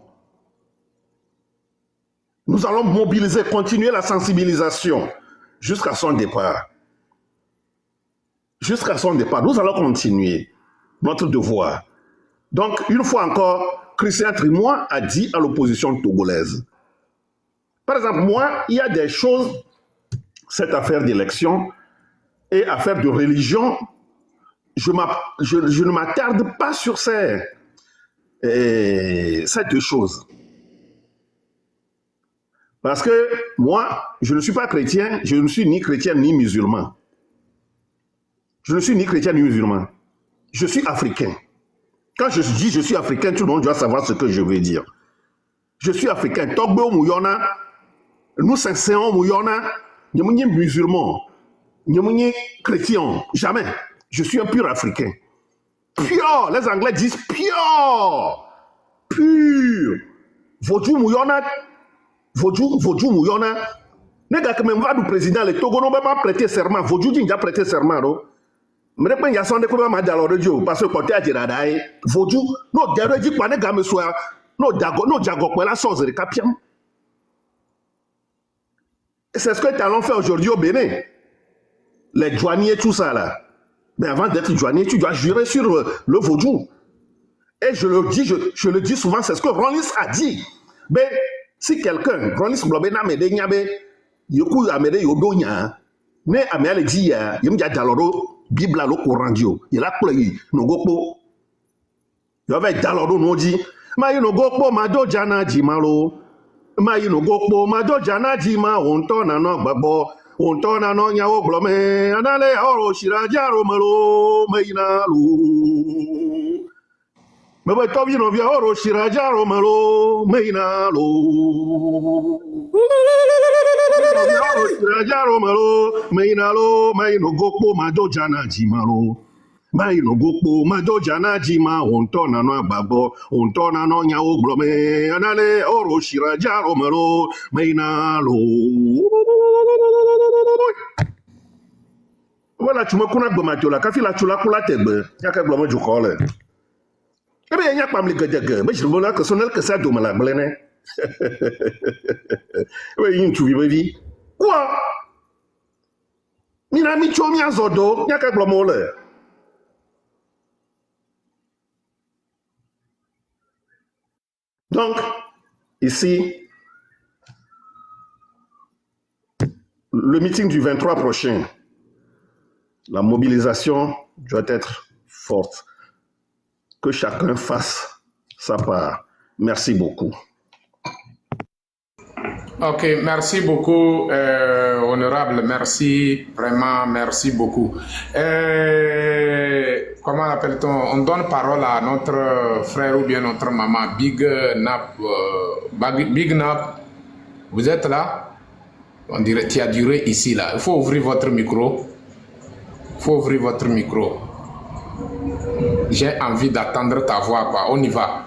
Nous allons mobiliser, continuer la sensibilisation jusqu'à son départ. Jusqu'à son départ, nous allons continuer notre devoir. Donc, une fois encore, Christian Trimois a dit à l'opposition togolaise. Par exemple, moi, il y a des choses, cette affaire d'élection et affaire de religion, je ne m'attarde pas sur ces deux choses. Parce que moi, je ne suis pas chrétien, je ne suis ni chrétien ni musulman. Je ne suis ni chrétien ni musulman. Je suis africain. Quand je dis je suis africain, tout le monde doit savoir ce que je veux dire. Je suis africain. Togbo Mouyona, nous sincèrement Mouyona, nous sommes musulmans, nous sommes chrétiens. Jamais. Je suis un pur africain. Pur. Les Anglais disent pur. Pur. Vodou Mouyona. Vodou Mouyona. Les gars qui même va du président, les Togo n'ont pas prêté serment. Vodou dit qu'il a prêté serment. Non? Mais quand il y a son découvert, parce que quand il y a des radars, Vodou, nos derrière dit qu'on est gamme soit, nos diago, la sauce de capiam. C'est ce que nous allons faire aujourd'hui au Bénin. Les douaniers, tout ça là. Mais avant d'être douanier, tu dois jurer sur le Vodou. Et je le dis souvent, c'est ce que Rollins a dit. Mais si quelqu'un, Rollins Blobena Medenyabe, Yoku Amede Yodonya, mais Amel dit, Yemdia Daloro, Bible lo Corandio, il a playé, no gopo. Il va être Daloro no dit, ma no gopo, ma do jana jimalo, ma no gopo, ma do jana jima, on tourne no babo, on tourne no nyao blome, anale oro shirajaro malo, mainalo. Mais ouais, toi, viens, via oro shirajaro malo, mainalo. Shirajaro malo, mainalo, maino gopo, mado jana jimalo. Maino gopo, mado jana jima, on tourne no babo, on tourne no nyao blome, anale oro shirajaro malo, mainalo. Voilà, tu me connais de Matiola, quand il a chula pour la tête, il y a quelques du collègue. Eh bien, il n'y a pas de gars, mais je veux dire que son que ça doit me la blâmer. Oui, il y a une vie. Quoi? Mina mi chomi azodo, il y a quelques blâmes. Donc, ici, le meeting du 23 prochain, la mobilisation doit être forte. Que chacun fasse sa part. Merci beaucoup.
Ok, merci beaucoup, honorable. Merci, vraiment, merci beaucoup. Comment l'appelle-t-on? On donne parole à notre frère ou bien notre maman, Big Nap. Big Nap, vous êtes là? On dirait tu as duré ici, là. Il faut ouvrir votre micro. Il faut ouvrir votre micro. J'ai envie d'attendre ta voix, quoi. On y va.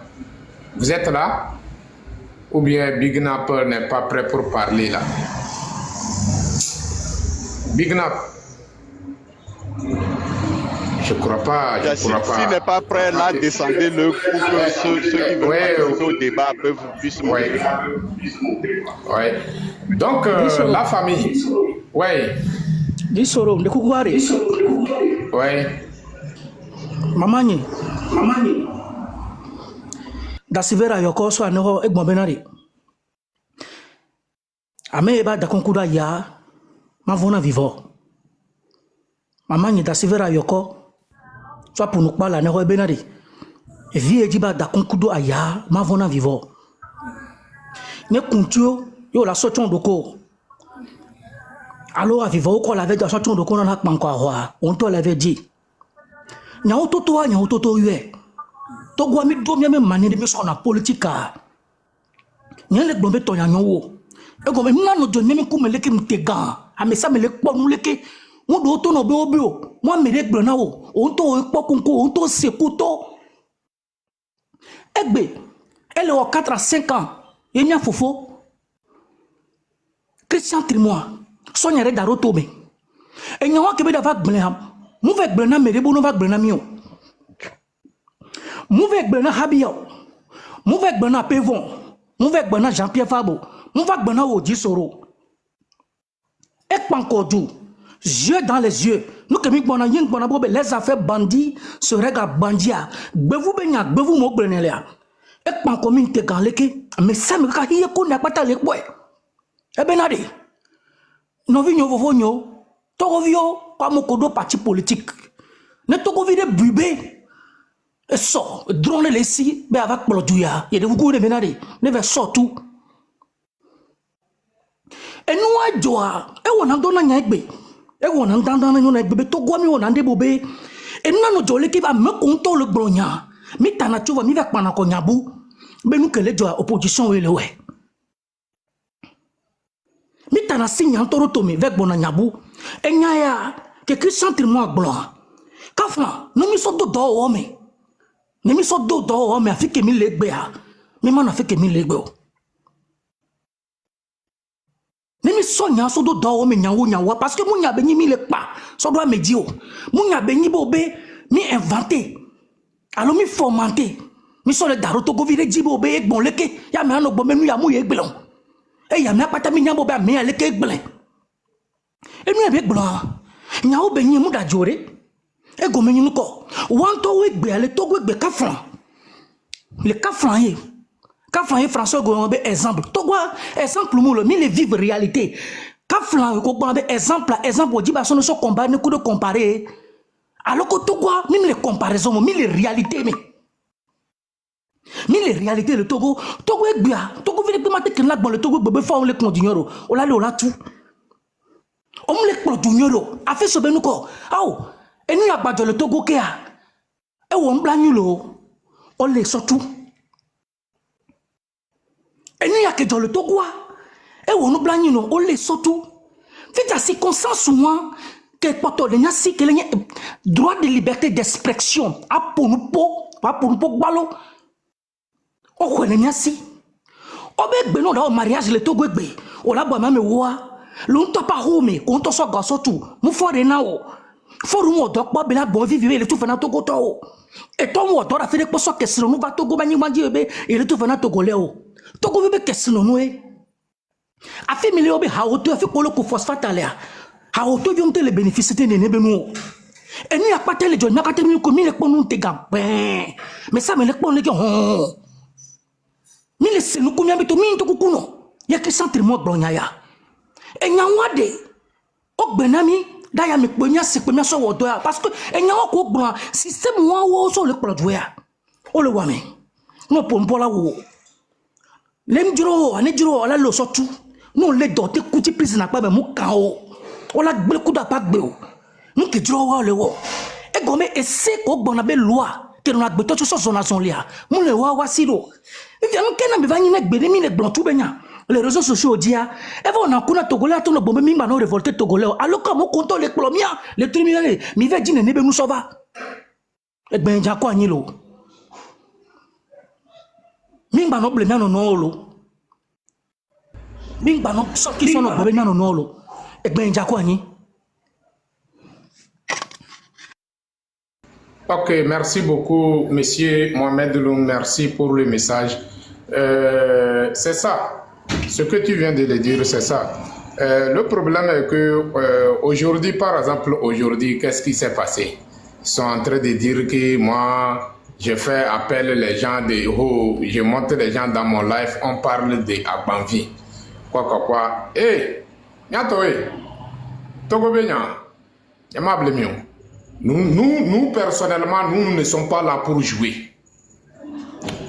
Vous êtes là? Ou bien Big Nap n'est pas prêt pour parler, là? Big Nap? Je crois pas.
S'il n'est pas prêt, là, descendez-le pour que ceux qui veulent participer au débat puissent monter.
Ouais. Donc, la famille. Ouais.
Disoro, de Koukwari.
Ouais.
Mamani. Dasivera yoko so aneho egbobenari. Ameba da konkuda ya mavona vivo. Mamani dasivera yoko so punukpa la neho ebenari. Vie ejiba da konkudo aya mavona vivo. Ne kuntio Yo la sotion doko. Alors aviva ko la veja sotion doko na kpanko ahwa. On to l'avait dit. Nya ototo nya ototo yue. To gwa mi do mi mani de mi so na politique. Nya le gbombe to nya nwo. E go me na no do mi ku meleke mtega. Ame sa mele po nu leke. Mo do to no be obi o. Mo mere gbe na wo. On to po kunko, on to sekuto. Egbe. Elle est aux 4 à 5 ans. Il y a fofo. Christian Trimois. Sonia Redaro Tome. Et il y a un qui va gbleham. Mouve gblena merebo no va gblena mio. Mouve gblena habio. Mouve gblena Pevon. Mouve gblena Jean-Pierre Fabo. Mouve gblena Odi Soro. Et pankodou. Yeux dans les yeux. Nous que les affaires bandits se regardent bandia. Bevu benya, bevu mo gblena. Et pan commune te galeke, mais ça me ka hiye ko na pata le boy. E benade. No vi nyo vovo nyo. Togo vio kwa mokodo parti politique. Ne togo vi de bube. E so, drone le si be avec ploduya. Ye de vous de benade. Ne ve so tout. E nou a joa, e wona dona nya egbe. E wona ndanda na egbe to gwa mi wona nde bobe. E nano jole ki va me konto le bronya. Mi tana tu va mi va pana ko nyabu. Ben nous que les joa opposition we le we. Mi tana sinya toro tomi vek bona nyabu. E nyaya ke Christian Trimois blanc. Kafna, no mi so do ome. Ne mi so do ome afike mi legbe ha. Mi man afike mi legbe o. Ne mi so nya so do ome nyawa parce que munya benyi mi le pa. So do me di o. Munya benyi bobe mi inventé. Alors mi formanté. Mi so le daroto go vire jibo be egbon leke. Ya me ano gbo menu ya mu ye egblon. E ya me apata mi nyambo be me leke egblen. E mi be egblan. Nyawo benyi mu da jore. E go menu ko. Wan to we egbe ale to go egbe kafran. Le kafran ye. Kafran ye français go be exemple. To go exemple mu le mi le vivre réalité. Kafran ko go be exemple di ba so no so combat ne ko de comparer. Alors que to go mi le comparaison mi le réalité mais mais les réalités le Togo est bien Togo veut que que là le Togo bébé fort on les continuero on l'a là tout on les continuero a fait ce ben quoi ah et nous a pas le Togo qui a et on blagne lo on les surtout et nous a que dans le Togo et on blagne lo on les surtout fait à circonstance souvent que poto le nyasi que le droit de liberté d'expression a pour nous pas pour nous balo. O kwene nyasi obe gbe no da mariage le Togo gbe o la bo ma me wo lo nto pa home o nto so gaso tu mu fore na o foru mo do po be la bon vivre le tout fana Togo to o e to mo do ra fe de po so kesino nu ba Togo ba nyi manji ebe e le tout fana Togo le o Togo be kesino nu e a fait milio be ha o to fi ko lo ko phosphate ale ha o to vi on te le bénéfice te ne be nu e ni apate le jo na ka te mi ko mi le po nu te ga mais ça me le po le ke mi le senu kumya bito mi nto kukuno ya Christian Trimois blonya ya enyanwa de ogbenami da ya me kponya se kponya so wodo ya parce que enyanwa ko gbon système wa wo so le produit ya o le wa me no pompola wo lem juro ani juro ala lo so tu no le dote kuti prison na pa be mu kan o la gbe ku da pa gbe o nu ke juro wa le wo e go me ese ko gbon na be loi que nous avons besoin de zone à zone là. Mon le wa siro. Et bien nous qu'est-ce que nous avons besoin de blanc tout benya. Les réseaux sociaux dia. Et vous on a connu Togolais tout le bombe minga no révolté Togolais. Alors comme on compte les plomia, les criminels, mi va dire ne be nous sauva. Et ben ja quoi ni lo. Minga no blema no no lo. Minga no so qui sont no blema no no lo. Et ben ja quoi ni.
Ok, merci beaucoup, monsieur Mohamed Loum, merci pour le message. C'est ça, ce que tu viens de le dire, c'est ça. Le problème est que aujourd'hui, par exemple, aujourd'hui, qu'est-ce qui s'est passé? Ils sont en train de dire que moi, je fais appel les gens de haut, je monte les gens dans mon live, on parle de Agbanvi. Quoi. Eh, Togo Benya, aimable mieux. Nous, personnellement, nous ne sommes pas là pour jouer.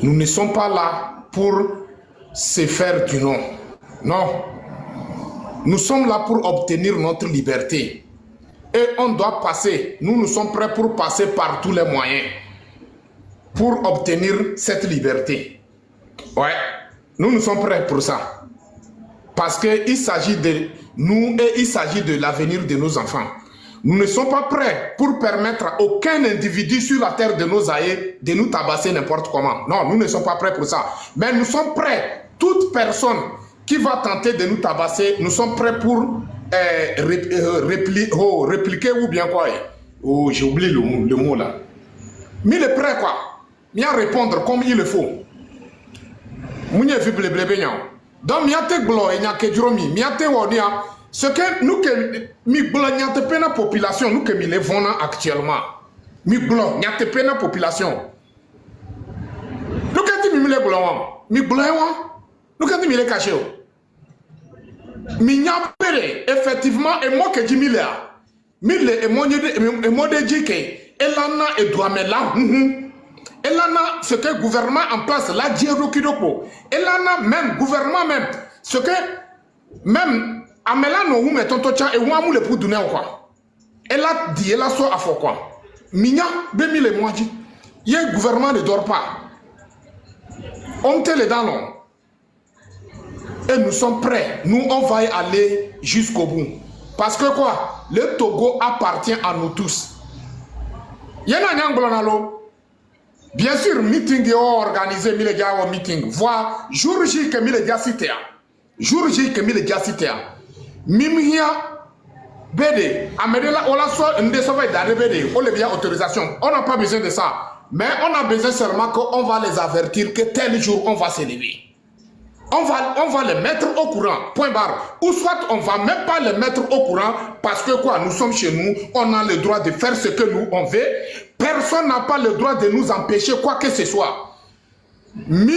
Nous ne sommes pas là pour se faire du nom. Non. Nous sommes là pour obtenir notre liberté. Et on doit passer, nous sommes prêts pour passer par tous les moyens pour obtenir cette liberté. Ouais, nous sommes prêts pour ça. Parce qu'il s'agit de nous et il s'agit de l'avenir de nos enfants. Nous ne sommes pas prêts pour permettre à aucun individu sur la terre de nos aïeux de nous tabasser n'importe comment. Non, nous ne sommes pas prêts pour ça. Mais nous sommes prêts. Toute personne qui va tenter de nous tabasser, nous sommes prêts pour répliquer ou bien quoi. Oh, j'ai oublié le mot là. Mais il est prêt quoi. Bien répondre comme il le faut. Mounye fi blé donc miate glo et nyake dromi miate wonia ce que nous que mi glo nyate pena population nous que mi le vona actuellement mi glo nyate pena population nous que mi le glo mi glo nous que mi le caché mi nyapere effectivement et moi que jimi là mi le et mo de jike elana et doit me là et là, ce que le gouvernement en place, là, Djero-Kidoko, et là, même, gouvernement même, ce que, même, Amela no ou mettons tocha et ouamou le pour donner quoi. Et là, dit, et là, soit à fond quoi. Minya, 2000 et moi dit, le gouvernement ne dort pas. On te les dents, non. Et nous sommes prêts. Nous, on va y aller jusqu'au bout. Parce que quoi, le Togo appartient à nous tous. Y'en a un blonalo. Bien sûr, meeting est organisé, mille gars au meeting. Voir jour J que mille gars cité. Jour J que mille gars cité. Mimia BD. Amédela, on a soit une décevée d'arriver, on les bien autorisation. On n'a pas besoin de ça. Mais on a besoin seulement qu'on va les avertir que tel jour on va s'élever. On va les mettre au courant, point barre. Ou soit on va même pas les mettre au courant parce que quoi, nous sommes chez nous, on a le droit de faire ce que nous on veut. Personne n'a pas le droit de nous empêcher quoi que ce soit. Mi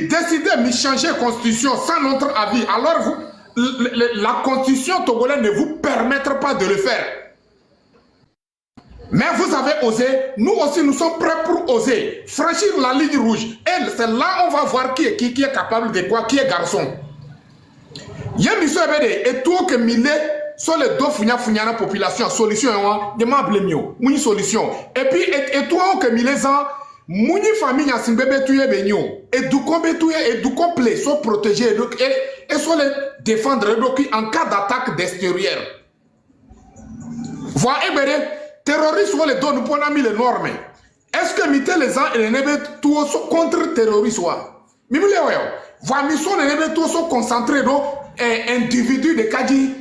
décider, mi changer la constitution sans notre avis. Alors la constitution togolaise ne vous permettra pas de le faire. Mais vous avez osé, nous aussi nous sommes prêts pour oser franchir la ligne rouge. Et c'est là on va voir qui est capable de quoi, qui est garçon. Yemiso ebede et tout que mille sur les deux funya la population solution de mable mieux, une solution. Et puis et toi que mille ans muni famille a simbebe tuye benyo et du combe tuye et du complet sont protégés et sont les défendre donc en cas d'attaque d'extérieur. Voir ebede terroristes sont les deux nous prenons mis les normes. Est-ce que mité les gens et les nebe tout contre terroristes soit? Mimule oyo. Voir mission les nebe tout sont concentrés dans individu de Kadi.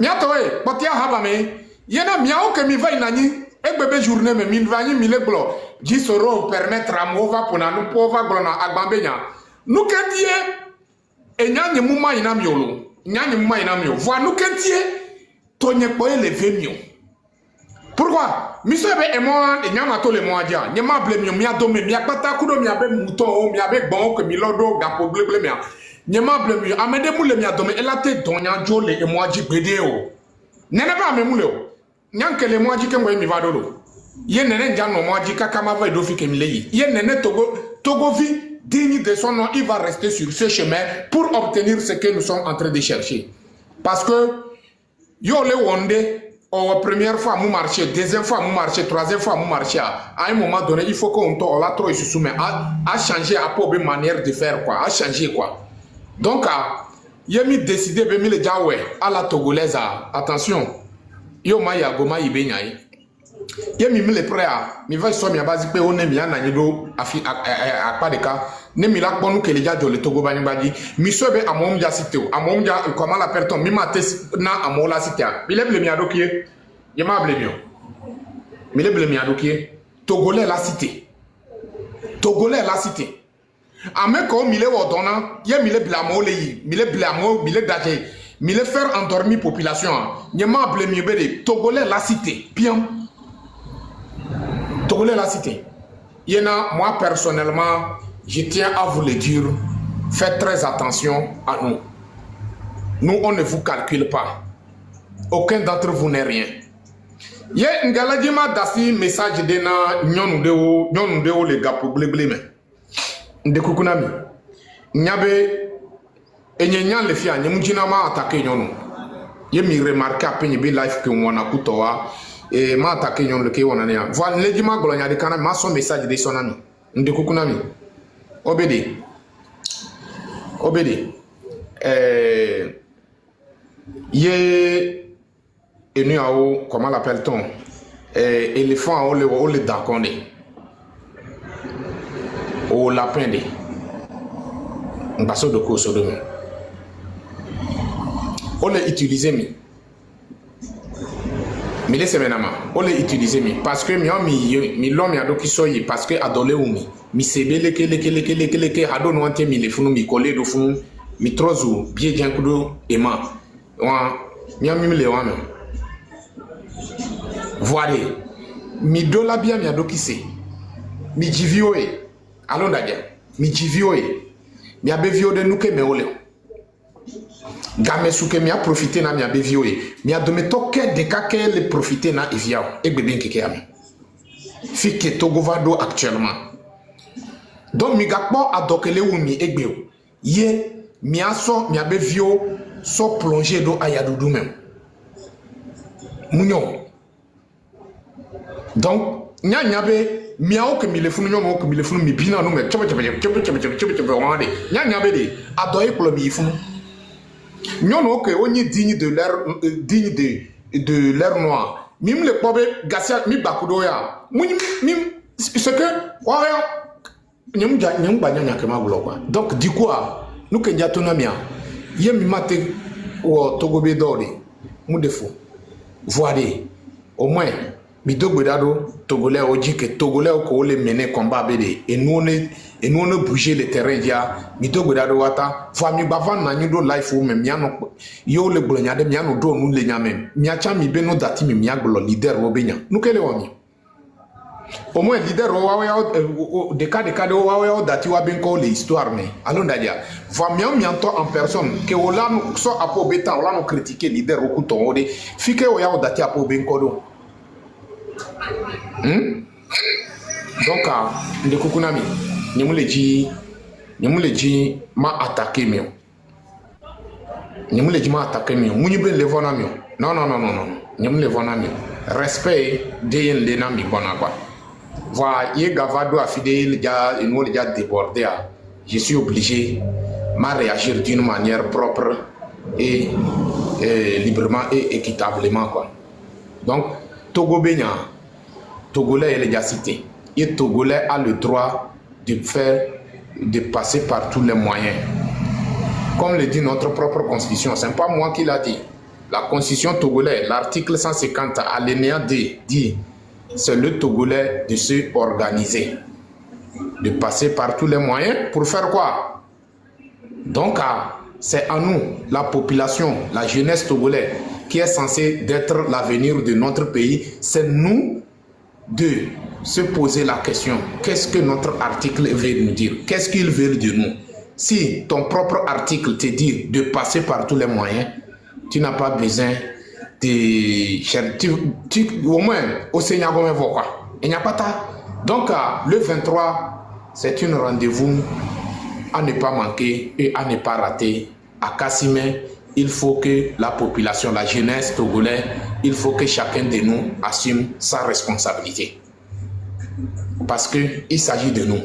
Miatoe, botia habame. Yena miao que mi va inani. Et bébé journée me minvani mille glo. Jisoro permettre à mova pour nous pauvres glona agbambenya. Nous kentie. Et nyanye mouma inamiolo. Nyanye mouma inamio. Voir nous kentie. Tonye koye le vemio. Pourquoi? Monsieur et moi, et nyamato le moi dia. Nyama blemio mia dome mia pata kudo mia be mouton mia be bon que milodo gapo bleble mia. Nyama blemio amede moule mia dome elate donya jole et moi di bedeo. Nene ba me moule o. Nyanke le moi di ke ngoy mi vadolo. Ye nene njano moi di kakama va do fi ke mi leyi. Ye nene Togo vie digne de son nom, il va rester sur ce chemin pour obtenir ce que nous sommes en train de chercher. Parce que yo le wonde première fois mou marché, deuxième fois mou marché, troisième fois mou marché. À un moment donné, il faut qu'on la trop se soumet à changer à pas manière de faire quoi, à changer quoi. Donc il a mis décidé de mettre le jaoué à la togolaise. Attention, yo maya goma ibenyai. Il a mis le prêt à mi va so mi base pe on mi ana nyido afi a pas de cas. Ne mi la bonu que les gens le Togo bani badi mi sobe amom ja cité amom ja comment la personne mi mate na amola cité mi le mi adokie ye ma blemio mi le mi adokie togolais la cité ame ko mi le wodona ye mi le blamo le yi mi le blamo mi le daje mi le faire endormir population ye ma blemio be togolais la cité bien togolais la cité yena moi personnellement je tiens à vous le dire, faites très attention à nous. Nous, on ne vous calcule pas. Aucun d'entre vous n'est rien. Ye ngaladima dasi message de na nyonu deo le gapo bleble me. Nde kukunami. Nyabe Et n'y a les filles, n'y a pas attaqué non. Je m'y remarque à peine bien life que on a coutoa et m'a attaqué non le que on a né. Voilà les dimanches gloria de canal, m'a son message de son ami. Ndé kukunami. Obédé. Obédé. Yé et nous avons comment l'appelle-t-on? Éléphant on le daconde. Au lapin de. On passe de course demain. On l'a utilisé mais laissez maintenant on l'a utilisé parce que mi l'homme y a donc qui soye parce que adolé ou mi sebe le ado no ante mi le funu mi collé do funu mi trozu bien jankudo ema wa mi le wa voilà mi dola bien mi ado qui se mi jivioe allons d'ailleurs mi jivioe mi abevio de nuke me ole game suke mi a profité na mi a bevioe mi a dome toke de kake le profité na eviao egbe ben keke ami fike togovado actuellement donc mi gakpo adokele wu mi egbe ye mi a so mi a bevio so plonger do ayadudu même munyo donc nya be mi a o ke mi le funu nyomo ke mi le funu mi bina no me chobe wande nya be de adoye plo mi funu nyono ke onyi digne de l'air noir mim le pobe gasia mi bakudo ya mim ce que waya nyum banya ke magulo kwa donc du coup nous que jatonamia yemi mate o togobe dori mu defo voilà au moins mi dogbedado togolais oji que togolais ko le mener combat bede et nous on bouger le terrain dia mi dogbedado wata fa mi bavan na nyudo life o mem yano yo le glonyade mi yano do nu le nyame mi acha mi be no dati mi aglo leader wo benya nu kele woni au moins leader o wa de cas o wa dati wa ben ko l'histoire mais allons d'ailleurs va mi anto en personne que o la so apo beta o la no critiquer leader o kuto o de fike o ya o dati apo ben ko do donc de kukunami Nyamule ma attaqué mio. Nyamule ma attaqué mio. Munyibe le vona mio. Non. Nyamule vona mio. Respect de yen le na mi bona quoi. Voilà, ye gavado a fidèle déjà nous déjà débordé. Je suis obligé de réagir d'une manière propre et librement et équitablement quoi. Donc Togo Benya, Togolais est déjà cité. Et Togolais a le droit de passer par tous les moyens. Comme le dit notre propre constitution, ce n'est pas moi qui l'a dit. La constitution togolaise, l'article 150 alinéa 2 dit c'est le Togolais de se organiser, de passer par tous les moyens pour faire quoi? Donc c'est à nous, la population, la jeunesse togolaise, qui est censée être l'avenir de notre pays. C'est nous de se poser la question, qu'est-ce que notre article veut nous dire? Qu'est-ce qu'il veut de nous? Si ton propre article te dit de passer par tous les moyens, tu n'as pas besoin de... au moins, au Seigneur, quoi. Il n'y a pas ta... Donc, le 23, c'est un rendez-vous à ne pas manquer et à ne pas rater. À Kassimé, il faut que la population, la jeunesse togolaise, il faut que chacun de nous assume sa responsabilité. Parce qu'il s'agit de nous.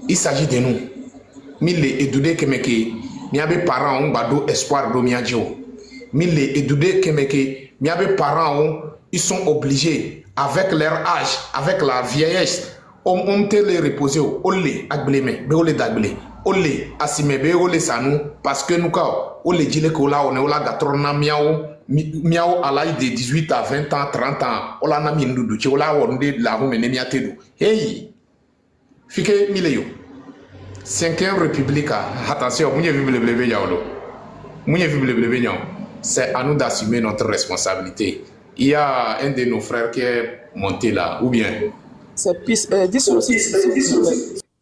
Il s'agit de nous. Mille édoudé que meke, miabe parents ont bado espoir do miadjo. Mille édoudé que meke, miabe parents ont, ils sont obligés, avec leur âge, avec la vieillesse, on te les reposer, on les agbleme, on les dagle, on les assime, on les sanou, parce que nous, on les dit que là, on est là, gatrona miao à l'âge de 18 à 20 ans, 30 ans, on l'a mis nous, on l'a on dit la roue miatedo. Hey, fike mileyo. 5e République, attention, c'est à nous d'assumer notre responsabilité. Il y a un de nos frères qui est monté là, ou bien.
C'est pisse.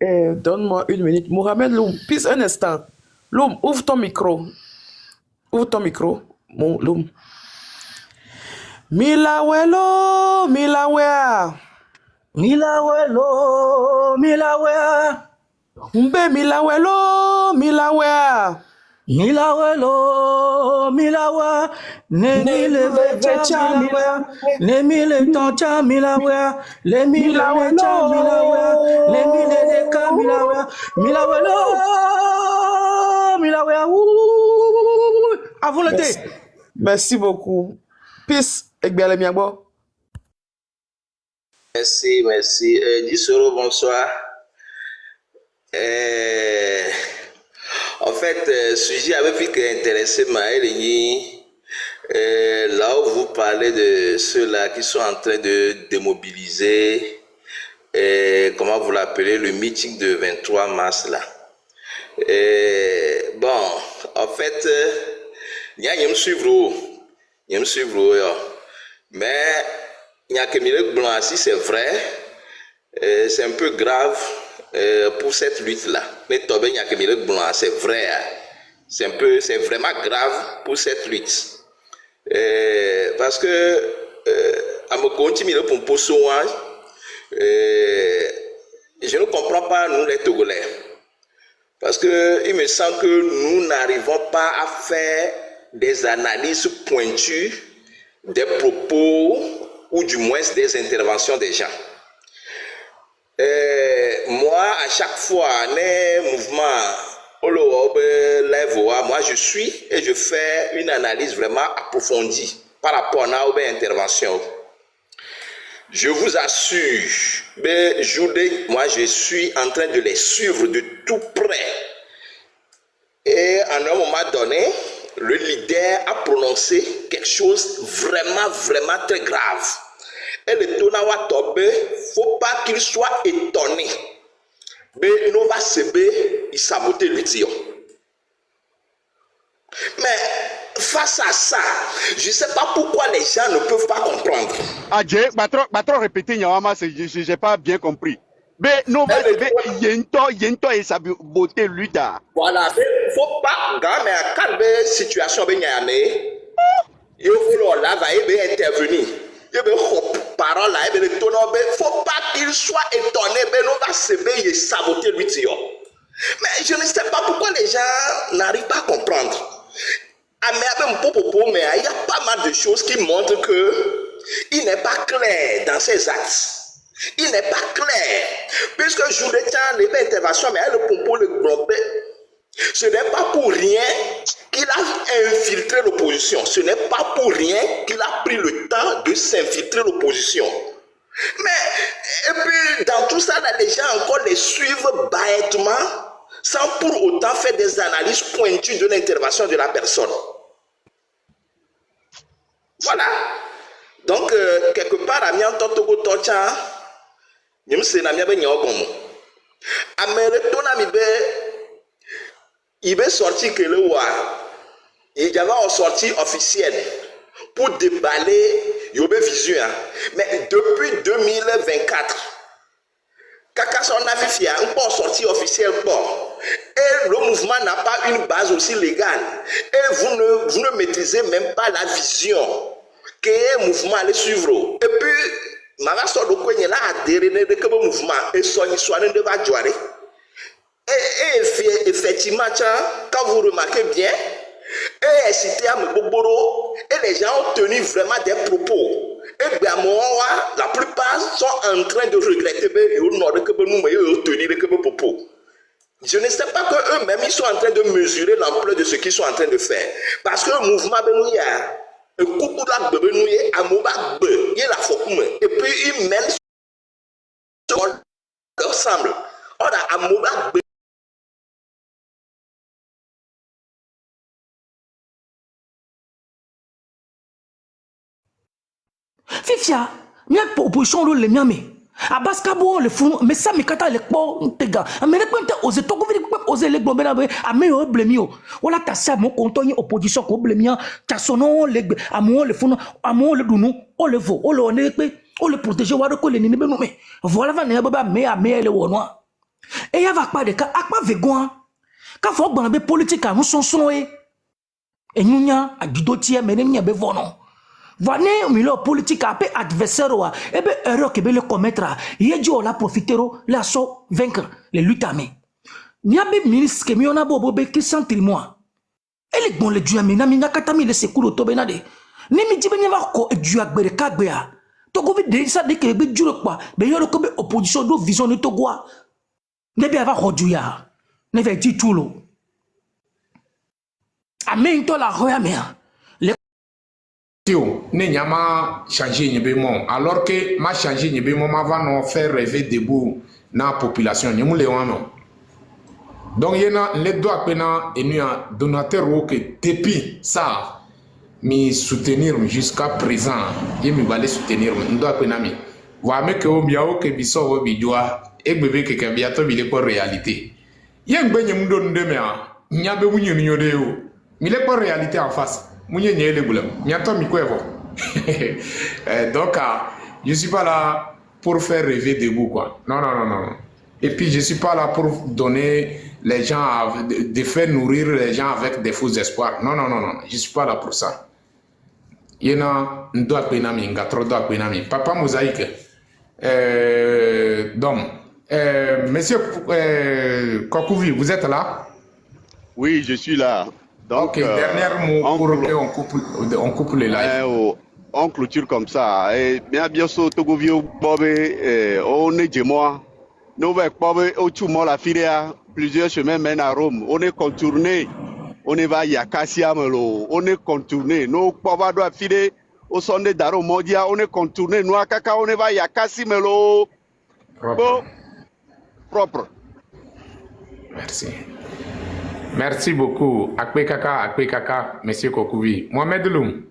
Donne-moi une minute. Mohamed Loum, pisse un instant. Loum, ouvre ton micro. Ouvre ton micro. Loum. Milawelo, Milawea. Milawelo, Milawea. Mbe milawelo, Milawea.
Milawelo, milawa, nemile vecha milawa, nemile toncha milawa, lemile vecha milawa, lemile deka milawa, milawelo, milawa, à volonté.
Merci beaucoup. Peace, Ekbele Miabo.
Merci, merci. Dissoro, bonsoir. En fait, sujet avait pu intéresser Maël là où vous parlez de ceux-là qui sont en train de démobiliser, comment vous l'appelez, le meeting de 23 mars là. Bon, en fait, il y a un suivre, mais il y a que Mille Blanc, si c'est vrai, c'est un peu grave. Pour cette lutte-là, mais Tobé Nyakemile Blanc, c'est vrai, c'est vraiment grave pour cette lutte. Parce que, à me continuer pour Posoa, je ne comprends pas, nous les Togolais. Parce que il me semble que nous n'arrivons pas à faire des analyses pointues des propos ou du moins des interventions des gens. Moi, à chaque fois, les mouvements, moi je suis et je fais une analyse vraiment approfondie par rapport à nos interventions. Je vous assure, moi je suis en train de les suivre de tout près. Et à un moment donné, le leader a prononcé quelque chose vraiment très grave. Et le Tonawa Tobe, il ne faut pas qu'il soit étonné. Mais nous va se il saboter le tir. Mais face à ça, je ne sais pas pourquoi les gens ne peuvent pas comprendre.
Adje, trop répéter, je n'ai pas bien compris. Mais nous va se yento et saboter le tir.
Voilà, il ne faut pas, mais à quelle situation il faut intervenir. Il ne faut pas qu'il soit étonné, mais nous va se saboter lui. Mais je ne sais pas pourquoi les gens n'arrivent pas à comprendre. Mais il y a pas mal de choses qui montrent qu'il n'est pas clair dans ses actes. Il n'est pas clair. Puisque je voulais les interventions, mais le propos le globe. Ce n'est pas pour rien qu'il a infiltré l'opposition. Ce n'est pas pour rien qu'il a pris le temps de s'infiltrer l'opposition. Mais, et puis, dans tout ça, là, les gens encore les suivent bêtement, sans pour autant faire des analyses pointues de l'intervention de la personne. Voilà. Donc, quelque part, Amiens Totogo Tocha, je me suis dit, il va sortir que le roi, il y avait une sortie officielle pour déballer Yobé Vision. Mais depuis 2024, Kaka son affiché a une sortie officielle. Et le mouvement n'a pas une base aussi légale. Et vous ne maîtrisez même pas la vision que le mouvement allait suivre. Et puis, Marasso de Koué là adhéré de mouvement et son histoire ne va jouer. Et effectivement, quand vous remarquez bien, et cité à Mboboro, et les gens ont tenu vraiment des propos. Et bien, la plupart sont en train de regretter que propos. Je ne sais pas qu'eux-mêmes, ils sont en train de mesurer l'ampleur de ce qu'ils sont en train de faire. Parce que le mouvement Benouya, le couple de Benouya, Amoba Be, il est la Fokoume, et puis ils mènent ensemble. On a Amoba Be.
Fifia, mia opposition le miami. Abaskabo le fou, mais ça me kata le po tega. Mais le point aux étoiles, oser les globes là, à meilleur blémio. On a tassé mon contourne opposition ko blémia, tassonon le amon le fou, amon le dounou, on le vaut, on le honné, on le protège, on le coller, mais voilà, va ne pas mais à mais le noir. Et y a pas de cas, à quoi végoin? Quand faut que la politique a nous son sonoé. Et nous nya à guidotier, mais n'y a pas vono. Voilà, milieu politique a peu adversaire et bien erreur que le commettre. Il y a dû la profiter la so vaincre les luttes armées. Miabe ministre ke miona bobo be Christian Trimois. Elle est bon le Dieu amena mina katami le sekuro to benade. Ni mi dibe ni va ko Dieu agbere kagbea. To go vi de sa de ke be juro kwa. Be yoro ko be opposition do vision ni to gwa. Ne be ava hodu ya. Ne ve di tulo. Amen to la roya mea.
Ne nyama changer nyebemo alors que ma changer nyebemo ma va non faire rêver debout na population nyemu le wano. Donc yena le do apena enu donateur o que depuis ça mi soutenir jusqu'à présent ye mi va les soutenir ndo apena mi wa me que o miao que biso o bidwa e bebe que biato bi le ko réalité ye ngbe nyem do ndeme a nyabe munyu nyode o mi le ko réalité en face. Donc, je ne suis pas là pour faire rêver debout, quoi. Non, non, non, non. Et puis, je ne suis pas là pour donner les gens, de faire nourrir les gens avec des faux espoirs. Non, non, non, non. Je ne suis pas là pour ça. Il y a un doigt pénami, un trop doigt pénami. Papa Mosaïque. Donc, monsieur Kokouvi, vous êtes là?
Oui, je suis là. Donc,
ok, dernier mot pour qu'on coupe les lives.
On clôture comme ça. Et bien sûr, Togovio Bobé, on est de moi. Nous avec Bobé, au Tumo la Filia, plusieurs chemins mènent à Rome. On est contourné. On est va Yakasiamelo. On est contourné. Nous, Baba doit filer au son de Daro Modia. On est contourné. Nous, à Kaka, on est va Yakasimelo. Propre. Propre.
Merci. Merci beaucoup. Akpe kaka, monsieur Kokouvi. Mohamed Loum.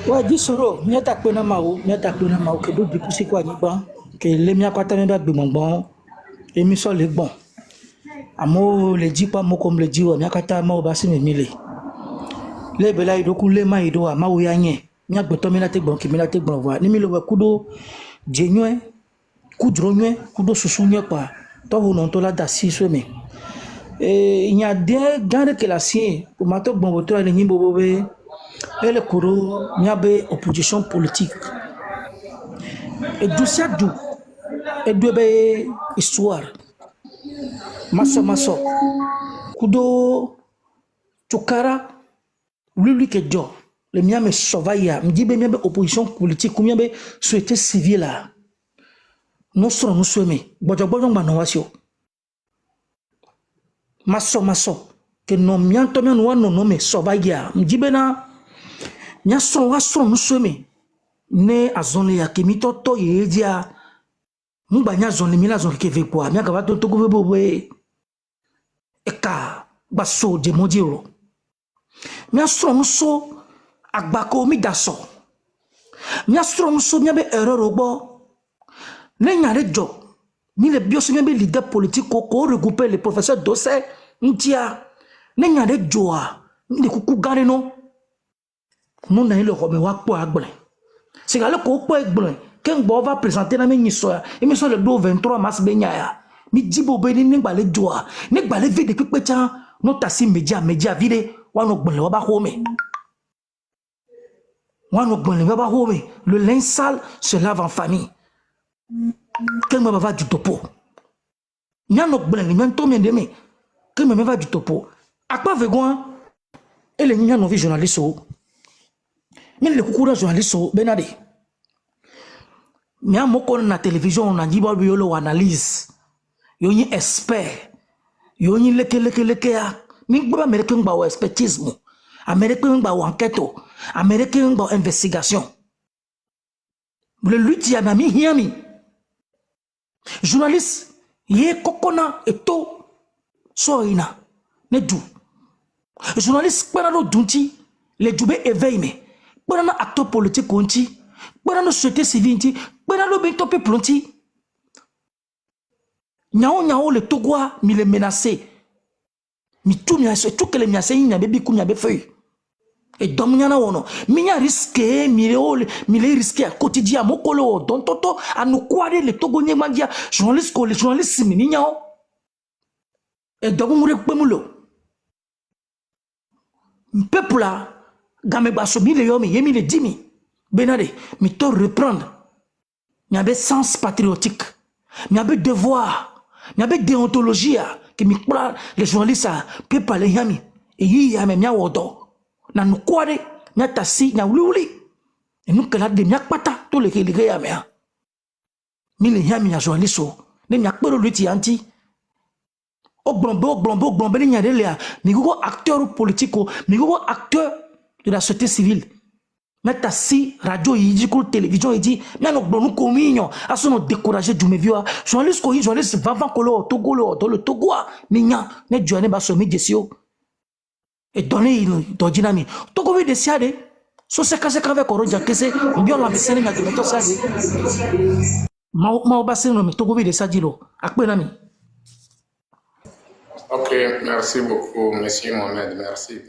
Ouais, Disoro, miata kwena mau, que d'autres du poussi quoi ni bon, que les mia kwata memba bimon et mi so le bon. Amo le dit pas mo comme le dit wa mia kwata mau basi me mile. Le bela ido ku le ma ido ama wo yanye. Mia gboto mi na te gbon ki mi na te gbon wa. Ni mi lo wa kudo jenwe, kudronwe, kudo susunye pa. To ho non to la da si so me. Il y a des gens qui la sienne pour mater bon voteur les nimbobé et le courant il y a des opposition politique et d'où ça d'où et d'où be histoire maso kudo tukara lui que jo le mien me sauvaya me dit be mien be opposition politique combien be société civile là nous serons nous sommes bojo ba no wasio maso que non mianto mian wano no me sobagia mjibena nya so nous sommes ne azone ya kemito to yedia mbanya zone mina zone ke vekwa mia ka to go bebe eka baso de modiro mia so agbako mi daso mia so mia be erreur ogbo ne nyare jo ni le bios mia be leader politique ko regrouper les professeurs d'Ossé ntia ne nyare joa ni kuku gare no non na ile ko me wa po agble c'est gale ko po agble ken bo va présenter na me nyiso ya émission le 23 mars benya ya mi dibo be ni gbale joa ni gbale vide pipe cha no tasi media vide wa no gbele wa ba home le linge sale se lave en famille ken me va du topo nya no gbele ni mento me deme ken me va du topo akpa vegoin et les nya no vi journaliste mais le coucou journaliste benade mais amoko na télévision na jibo biolo analyse yoni expert yoni leke ya mi gba américain gba expertisme américain gba enquête américain gba investigation le lutti ya mi hiami journaliste ye kokona eto soina ne du journaliste para no dunti le djube éveil me para na acteur politique onti para no société civile para no bento peuple onti nyao le togwa mi le menacé mi tout mi aso tout que le menacé nya be biku nya be feuille et dom nya na wono mi nya risqué mi le risqué à quotidien mokolo don toto anu kware le togo nye mangia journaliste mi nyao et dom mu rekpe mulo peuple là game baso mi le yomi yemi le dimi benade mi to reprendre mi avait sens patriotique mi avait devoir Il y avait déontologie que les journalistes peuvent parler yami. Et il y a même wodo. Na nous quoi de, na tassi, na wuli. Et nous que là de miak pata tous les yami. Mais les yami ya journalistes, les miak pero luti anti. O blombo, ni nyade lea. Mais go acteur politique, mais go acteur de la société civile. Mais tassi radio yidi ko télévision yidi mais no blonu kominyo aso no décourager du me viwa journaliste ko journaliste vivant kolo Togo dans le Togo minya ne joine ba so mi desio et donner do dinami Togo vi desiade so se kase kave ko roja kese mbio la mesene na de to sa ma ba se no me Togo vi desadilo akpe nami.
Ok, merci beaucoup monsieur Mohamed, merci.